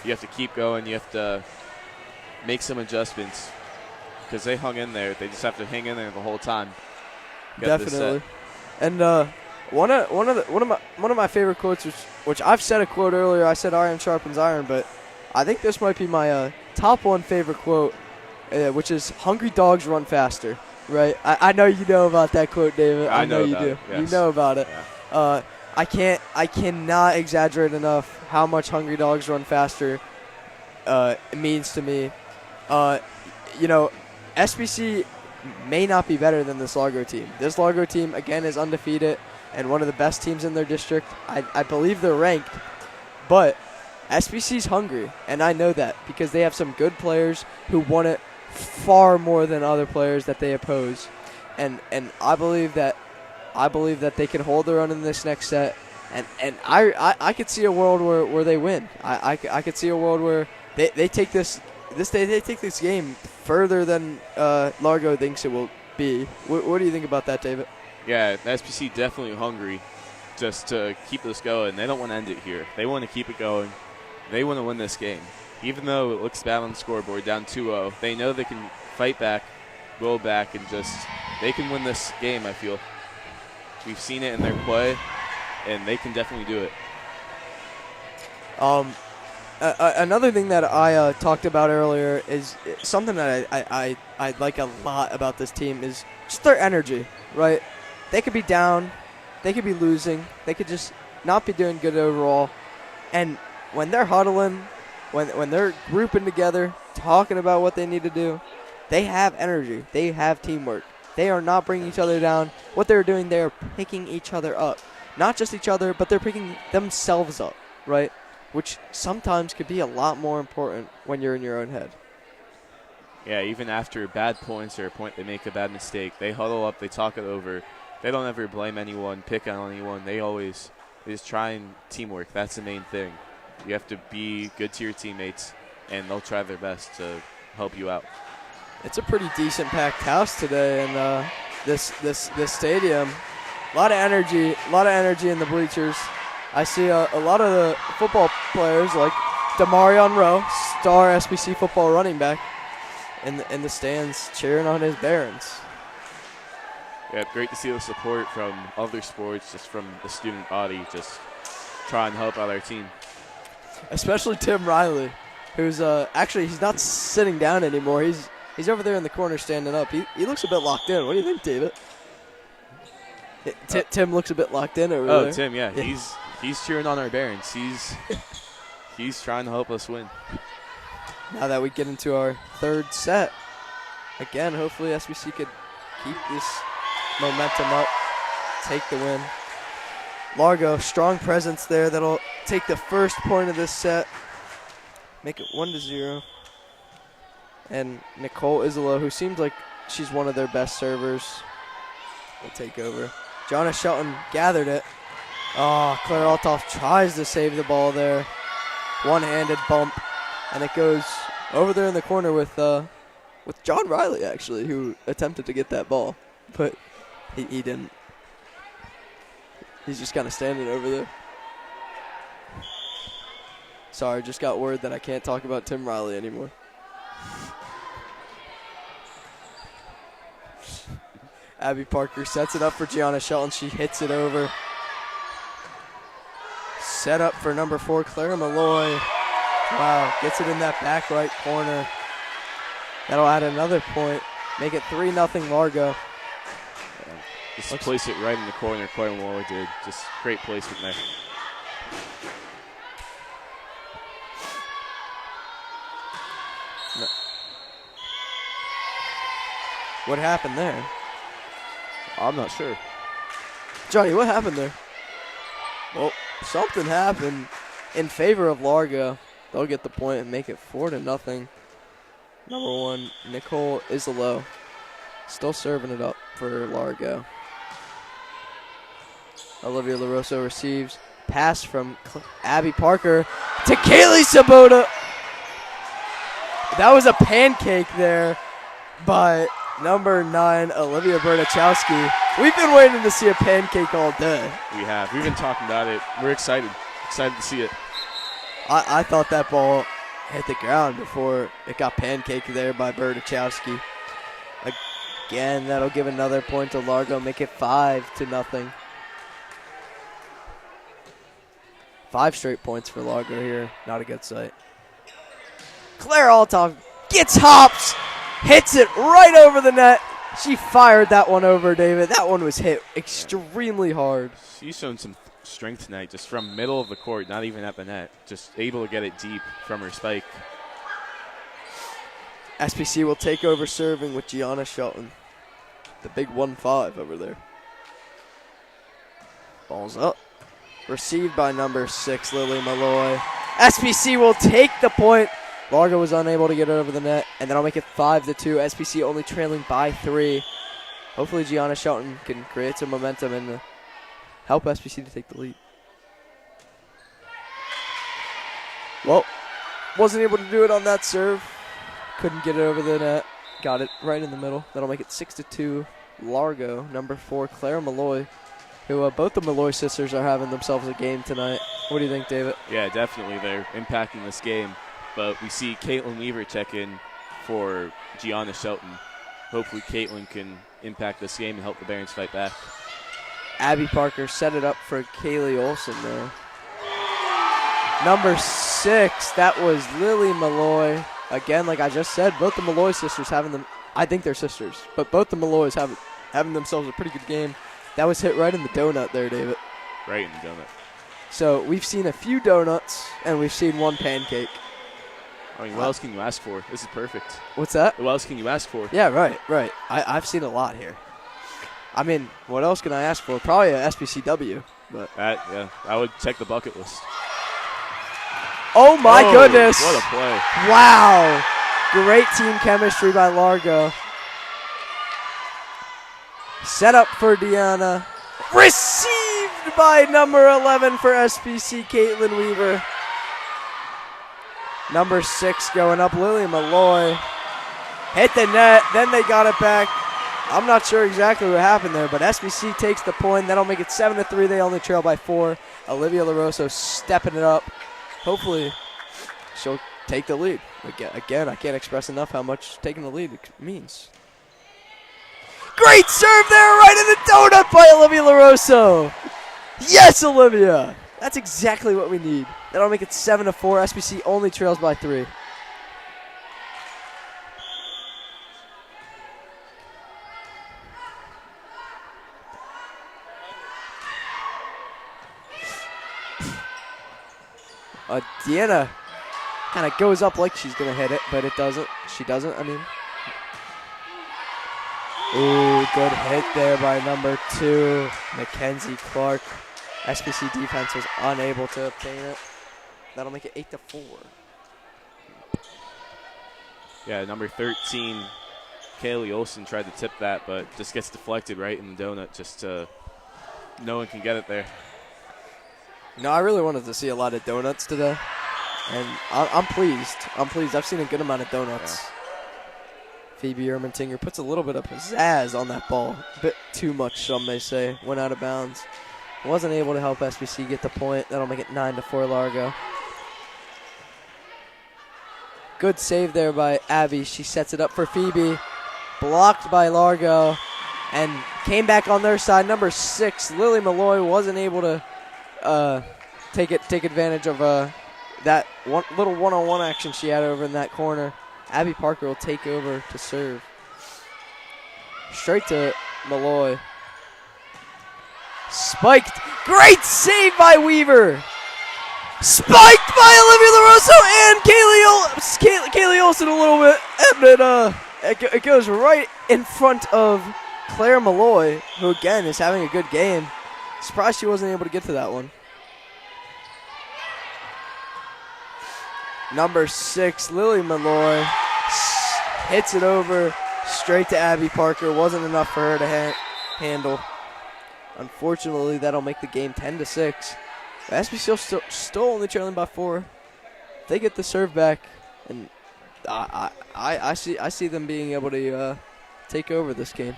You have to keep going. You have to make some adjustments, because they hung in there. They just have to hang in there the whole time. Get this Definitely. set. And one of my favorite quotes, which I've said a quote earlier. I said iron sharpens iron, but I think this might be my top one favorite quote, which is "Hungry dogs run faster." Right? I know you know about that quote, David. I know you do. It, yes. You know about it. Yeah. I cannot exaggerate enough how much hungry dogs run faster it means to me. SPC may not be better than this Largo team. This Largo team, again, is undefeated and one of the best teams in their district. I believe they're ranked, but SPC's hungry, and I know that because they have some good players who want it far more than other players that they oppose, and I believe that they can hold their own in this next set, and I could see a world where they win. I could see a world where they take this game further than Largo thinks it will be. What do you think about that, David? Yeah, the SPC definitely hungry just to keep this going. They don't want to end it here. They want to keep it going. They want to win this game. Even though it looks bad on the scoreboard, down 2-0, they know they can fight back, roll back, and they can win this game, I feel. We've seen it in their play, and they can definitely do it. Another thing that I talked about earlier is something that I like a lot about this team is just their energy, right? They could be down, they could be losing, they could just not be doing good overall, and when they're huddling, when they're grouping together, talking about what they need to do, they have energy. They have teamwork. They are not bringing each other down. What they're doing, they're picking each other up. Not just each other, but they're picking themselves up, right? Which sometimes could be a lot more important when you're in your own head. Yeah, even after bad points or a point they make a bad mistake, they huddle up, they talk it over. They don't ever blame anyone, pick on anyone. They just try and teamwork. That's the main thing. You have to be good to your teammates, and they'll try their best to help you out. It's a pretty decent packed house today in this stadium. A lot of energy in the bleachers. I see a lot of the football players like Damarion Rowe, star SPC football running back, in the stands cheering on his Barons. Yeah, great to see the support from other sports, just from the student body, just try and help out our team. Especially Tim Riley, who's actually he's not sitting down anymore. He's over there in the corner standing up. He looks a bit locked in. What do you think, David? Tim looks a bit locked in over there. Oh, Tim, yeah. He's cheering on our Barons. He's trying to help us win. Now that we get into our third set, again, hopefully SBC could keep this momentum up, take the win. Largo, strong presence there that'll take the first point of this set, make it 1-0. And Nicole Isolo, who seems like she's one of their best servers, will take over. Jonna Shelton gathered it. Oh, Claire Altoff tries to save the ball there. One-handed bump, and it goes over there in the corner with John Riley, actually, who attempted to get that ball, but he didn't. He's just kind of standing over there. Sorry, just got word that I can't talk about Tim Riley anymore. Abby Parker sets it up for Gianna Shelton. She hits it over. Set up for number 4, Clara Malloy. Wow, gets it in that back right corner. That'll add another point. Make it 3-0 Largo. Just place it right in the corner. Clara Malloy did. Just great placement there. No. What happened there? I'm not sure. Johnny, what happened there? Well, something happened in favor of Largo. They'll get the point and make it 4-0. Number 1, Nicole Isolo. Still serving it up for Largo. Olivia LaRosa receives. Pass from Abby Parker to Kaylee Sabota. That was a pancake there by number 9, Olivia Bertachowski. We've been waiting to see a pancake all day. We have. We've been talking about it. We're excited. Excited to see it. I thought that ball hit the ground before it got pancaked there by Bertachowski. Again, that'll give another point to Largo, make it 5-0. 5 straight points for Largo here. Not a good sight. Claire Althoff gets hops, hits it right over the net. She fired that one over, David. That one was hit extremely hard. She's shown some strength tonight, just from middle of the court, not even at the net. Just able to get it deep from her spike. SPC will take over serving with Gianna Shelton. The big 1-5 over there. Ball's up. Received by number 6, Lily Malloy. SPC will take the point. Largo was unable to get it over the net, and then I'll make it 5-2. SPC only trailing by 3. Hopefully Gianna Shelton can create some momentum and help SPC to take the lead. Well, wasn't able to do it on that serve. Couldn't get it over the net. Got it right in the middle. That'll make it 6-2. Largo, number 4, Claire Malloy, who both the Malloy sisters are having themselves a game tonight. What do you think, David? Yeah, definitely. They're impacting this game. But we see Caitlin Weaver check in for Gianna Shelton. Hopefully Caitlin can impact this game and help the Barons fight back. Abby Parker set it up for Kaylee Olson there. Number 6, that was Lily Malloy. Again, like I just said, both the Malloy sisters having them. I think they're sisters, but both the Malloys having themselves a pretty good game. That was hit right in the donut there, David. Right in the donut. So we've seen a few donuts, and we've seen one pancake. I mean, what else can you ask for? This is perfect. What's that? What else can you ask for? Yeah, right. I've seen a lot here. I mean, what else can I ask for? Probably a SPCW, but Yeah, I would check the bucket list. Oh my goodness! What a play! Wow, great team chemistry by Largo. Set up for Deanna. Received by number 11 for SPC, Caitlin Weaver. Number 6 going up, Lily Malloy. Hit the net, then they got it back. I'm not sure exactly what happened there, but SPC takes the point. That'll make it 7-3. They only trail by 4. Olivia LaRosso stepping it up. Hopefully, she'll take the lead. Again, I can't express enough how much taking the lead means. Great serve there, right in the donut by Olivia LaRosso. Yes, Olivia. That's exactly what we need. That'll make it 7-4. SPC only trails by 3. Deanna kind of goes up like she's going to hit it, but it doesn't. She doesn't, I mean. Ooh, good hit there by number 2, Mackenzie Clark. SPC defense was unable to obtain it. That'll make it 8-4. Yeah, number 13, Kaylee Olson tried to tip that, but just gets deflected right in the donut. Just no one can get it there. No, I really wanted to see a lot of donuts today, and I'm pleased. I've seen a good amount of donuts. Yeah. Phoebe Ermentinger puts a little bit of pizzazz on that ball. A bit too much, some may say. Went out of bounds. Wasn't able to help SPC get the point. That'll make it 9-4 Largo. Good save there by Abby. She sets it up for Phoebe. Blocked by Largo. And came back on their side. Number 6, Lily Malloy, wasn't able to take advantage of that little one-on-one action she had over in that corner. Abby Parker will take over to serve. Straight to Malloy. Spiked. Great save by Weaver. Spiked by Olivia LaRosso and Kaylee Olson a little bit. And it goes right in front of Claire Malloy, who again is having a good game. Surprised she wasn't able to get to that one. Number 6, Lily Malloy, hits it over straight to Abby Parker. Wasn't enough for her to handle. Unfortunately, that'll make the game 10-6. SPC still only trailing by 4. They get the serve back, and I see them being able to take over this game.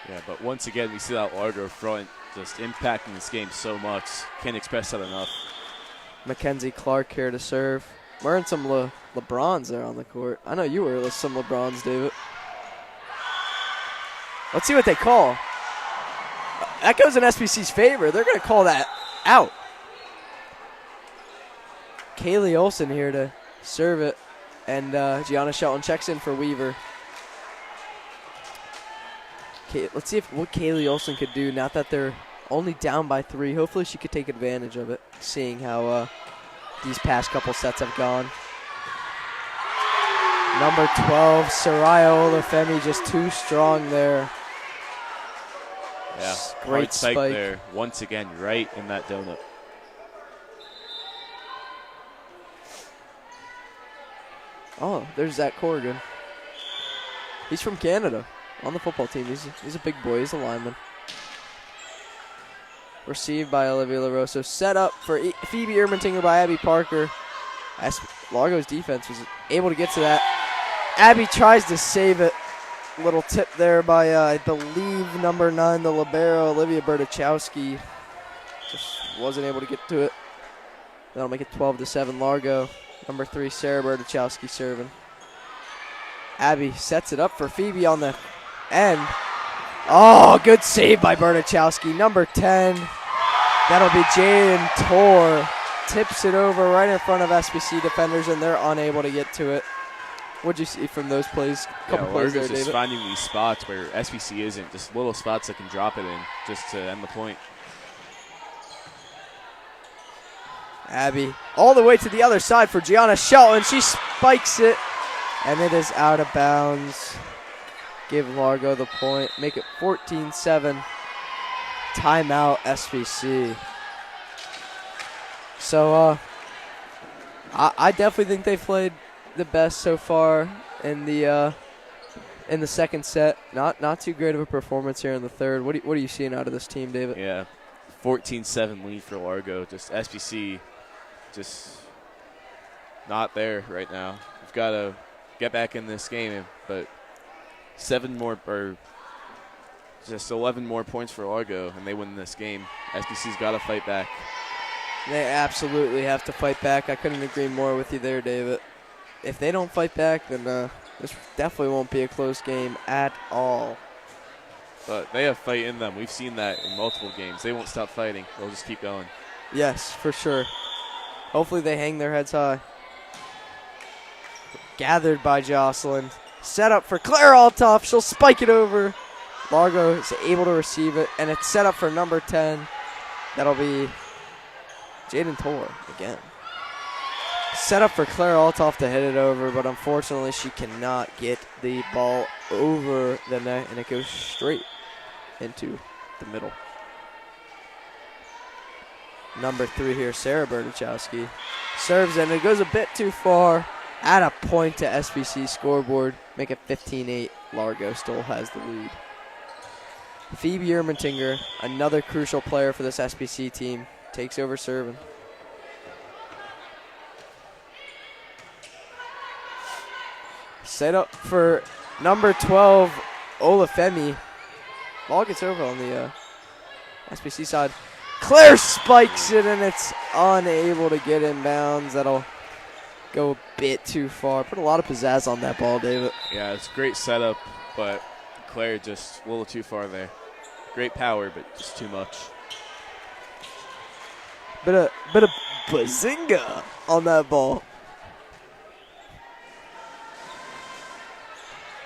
Yeah, but once again, we see that Largo front just impacting this game so much. Can't express that enough. Mackenzie Clark here to serve. Wearing some LeBrons there on the court. I know you were some LeBrons, David. Let's see what they call. That goes in SPC's favor. They're going to call that out. Kaylee Olson here to serve it. And Gianna Shelton checks in for Weaver. Let's see what Kaylee Olson could do now that they're only down by 3. Hopefully she could take advantage of it, seeing how these past couple sets have gone. Number 12, Soraya Olafemi, just too strong there. Yeah, great spike there. Once again, right in that donut. Oh, there's Zach Corrigan. He's from Canada on the football team. He's a big boy. He's a lineman. Received by Olivia LaRosa. Set up for Phoebe Ermentinger by Abby Parker. As Largo's defense was able to get to that. Abby tries to save it. Little tip there by, I believe, number 9, the libero, Olivia Bertachowski. Just wasn't able to get to it. That'll make it 12-7 Largo. Number 3, Sarah Bertachowski serving. Abby sets it up for Phoebe on the end. Oh, good save by Bertachowski. Number 10, that'll be Jaden Tor. Tips it over right in front of SPC defenders, and they're unable to get to it. What'd you see from those plays? Couple plays there, Largo's just David. finding these spots where SPC isn't, just little spots that can drop it in just to end the point. Abby all the way to the other side for Gianna Shelton. She spikes it, and it is out of bounds. Give Largo the point. Make it 14-7. Timeout, SPC. So, I definitely think they played the best so far in the second set. Not too great of a performance here in the third. What are you seeing out of this team, David? Yeah, 14-7 lead for Largo. Just SPC, just not there right now. We've got to get back in this game, but 7 more or just 11 more points for Largo, and they win this game. SPC's got to fight back. They absolutely have to fight back. I couldn't agree more with you there, David. If they don't fight back, then this definitely won't be a close game at all. But they have fight in them. We've seen that in multiple games. They won't stop fighting. They'll just keep going. Yes, for sure. Hopefully they hang their heads high. Gathered by Jocelyn. Set up for Claire Altoff. She'll spike it over. Largo is able to receive it, and it's set up for number 10. That'll be Jaden Tor again. Set up for Claire Altoff to hit it over, but unfortunately she cannot get the ball over the net, and it goes straight into the middle. Number 3 here, Sarah Bertachowski. Serves, and it goes a bit too far. Add a point to SPC scoreboard. Make it 15-8. Largo still has the lead. Phoebe Ermentinger, another crucial player for this SPC team, takes over serving. Set up for number 12, Olafemi. Ball gets over on the SPC side. Claire spikes it, and it's unable to get inbounds. That'll go a bit too far. Put a lot of pizzazz on that ball, David. Yeah, it's a great setup, but Claire just a little too far there. Great power, but just too much. Bit of bazinga on that ball.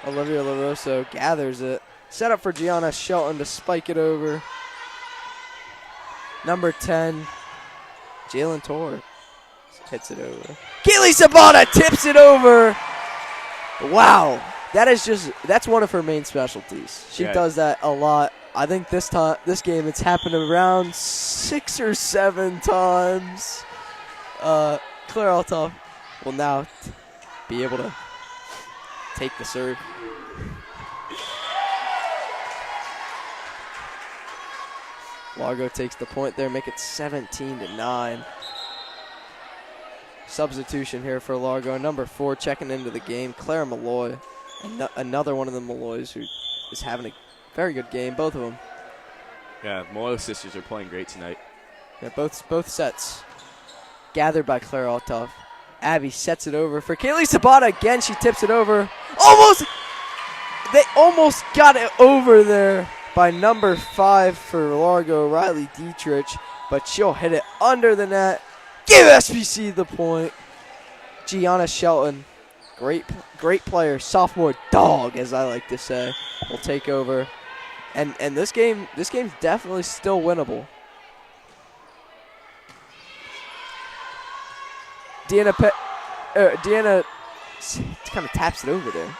Olivia LaRosa gathers it. Set up for Gianna Shelton to spike it over. Number 10, Jalen Tor hits it over. Keely Sabata tips it over. Wow, that's one of her main specialties. She does that a lot. I think this game, it's happened around 6 or 7 times. Claire Altoff will now be able to take the serve. Largo takes the point there, make it 17-9. substitution here for Largo. Number 4 checking into the game, Claire Malloy. Another one of the Malloys who is having a very good game, both of them. Yeah, Malloy sisters are playing great tonight. Yeah, both sets gathered by Claire Altoff. Abby sets it over for Kaylee Sabata. Again, she tips it over. They almost got it over there by number 5 for Largo, Riley Dietrich, but she'll hit it under the net. Give SPC the point. Gianna Shelton, great player, sophomore dog, as I like to say, will take over. And this game's definitely still winnable. Deanna kind of taps it over there.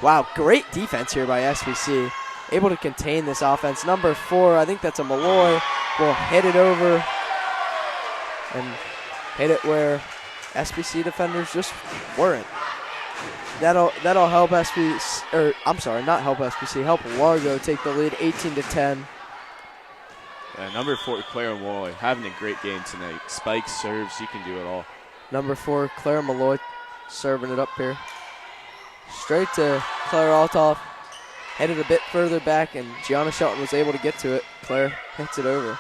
Wow, great defense here by SPC. Able to contain this offense. Number 4, I think that's a Malloy, will hit it over and hit it where SPC defenders just weren't. That'll help SPC, or I'm sorry, not help SPC, help Largo take the lead 18-10. Number 4, Claire Malloy, having a great game tonight. Spikes, serves, she can do it all. Number 4, Claire Malloy, serving it up here. Straight to Claire Altoff. Headed a bit further back, and Gianna Shelton was able to get to it. Claire hits it over.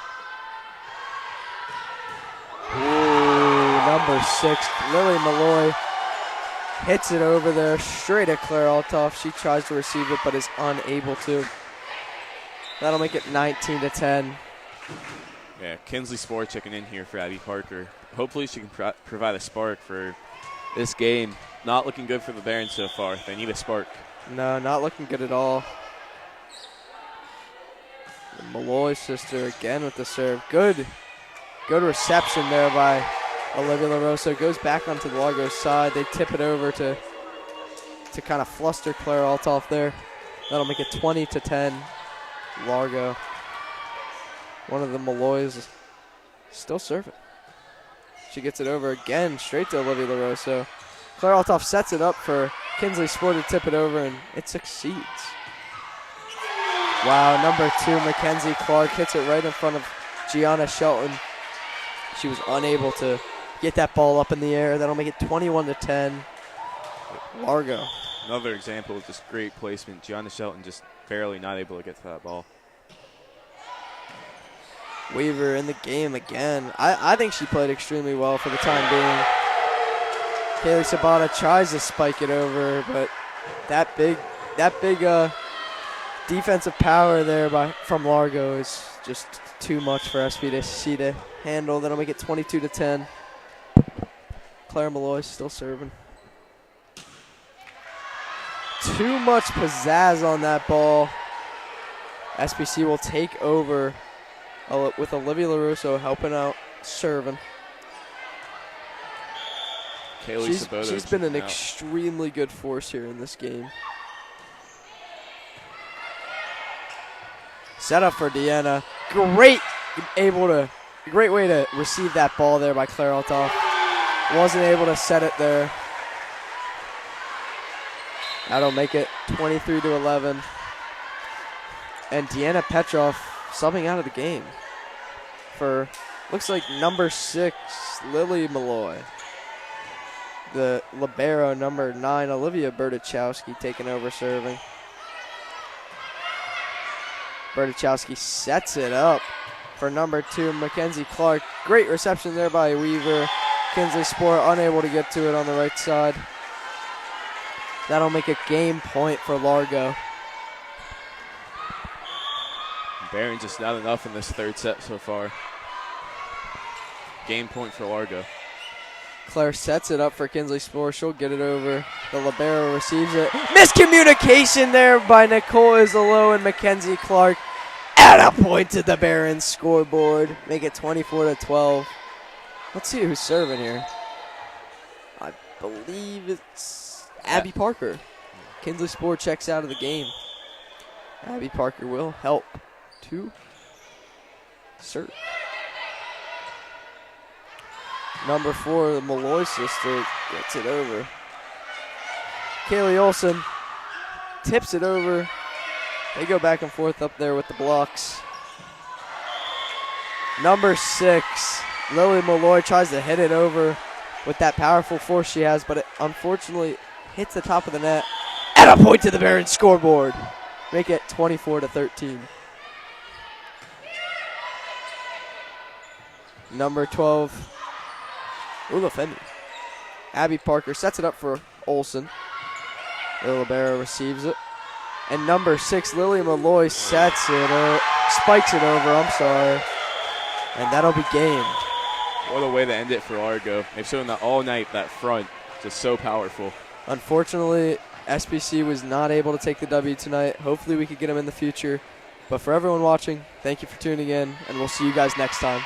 Ooh, number 6, Lily Malloy hits it over there, straight at Claire Altoff. She tries to receive it, but is unable to. That'll make it 19-10. Yeah, Kinsley Spore checking in here for Abby Parker. Hopefully she can provide a spark for this game. Not looking good for the Barons so far. They need a spark. No, not looking good at all. The Malloy sister again with the serve. Good reception there by Olivia LaRosa. Goes back onto the Largo side. They tip it over to kind of fluster Claire Altoff there. That'll make it 20-10. Largo. One of the Malloys still serving. She gets it over again, straight to Olivia LaRosa. Claire Altoff sets it up for Kinsley Spore to tip it over, and it succeeds. Wow, number 2, Mackenzie Clark hits it right in front of Gianna Shelton. She was unable to get that ball up in the air. That'll make it 21-10. Largo. Another example of just great placement. Gianna Shelton just barely not able to get to that ball. Weaver in the game again. I think she played extremely well for the time being. Kaylee Sabata tries to spike it over, but that big defensive power there from Largo is just too much for SPC to handle. That'll make it 22-10. Claire Malloy still serving. Too much pizzazz on that ball. SPC will take over with Olivia LaRusso helping out, serving. She's been an extremely good force here in this game. Set up for Deanna. Great way to receive that ball there by Claire Altoff. Wasn't able to set it there. That'll make it 23-11. And Deanna Petrov subbing out of the game for, looks like number 6, Lily Malloy. The libero, number 9, Olivia Berdichowski, taking over serving. Berdichowski sets it up for number 2, Mackenzie Clark. Great reception there by Weaver. Kinsley Spore unable to get to it on the right side. That'll make a game point for Largo. Barons just not enough in this third set so far. Game point for Largo. Claire sets it up for Kinsley Spore. She'll get it over. The libero receives it. Miscommunication there by Nicole Isolo and Mackenzie Clark. Add a point to the Barons scoreboard. Make it 24-12. Let's see who's serving here. I believe it's Abby Parker. Kinsley Spore checks out of the game. Abby Parker will help to serve. Number 4, the Malloy sister, gets it over. Kaylee Olson tips it over. They go back and forth up there with the blocks. Number 6, Lily Malloy tries to hit it over with that powerful force she has, but it unfortunately hits the top of the net. And a point to the Barons scoreboard. Make it 24-13. Number 12, Ulafemi. Abby Parker sets it up for Olsen. The libero receives it. And number 6, Lily Malloy sets it, spikes it over, I'm sorry. And that'll be game. What a way to end it for Largo. They've shown that all night, that front, just so powerful. Unfortunately, SPC was not able to take the W tonight. Hopefully we could get them in the future. But for everyone watching, thank you for tuning in, and we'll see you guys next time.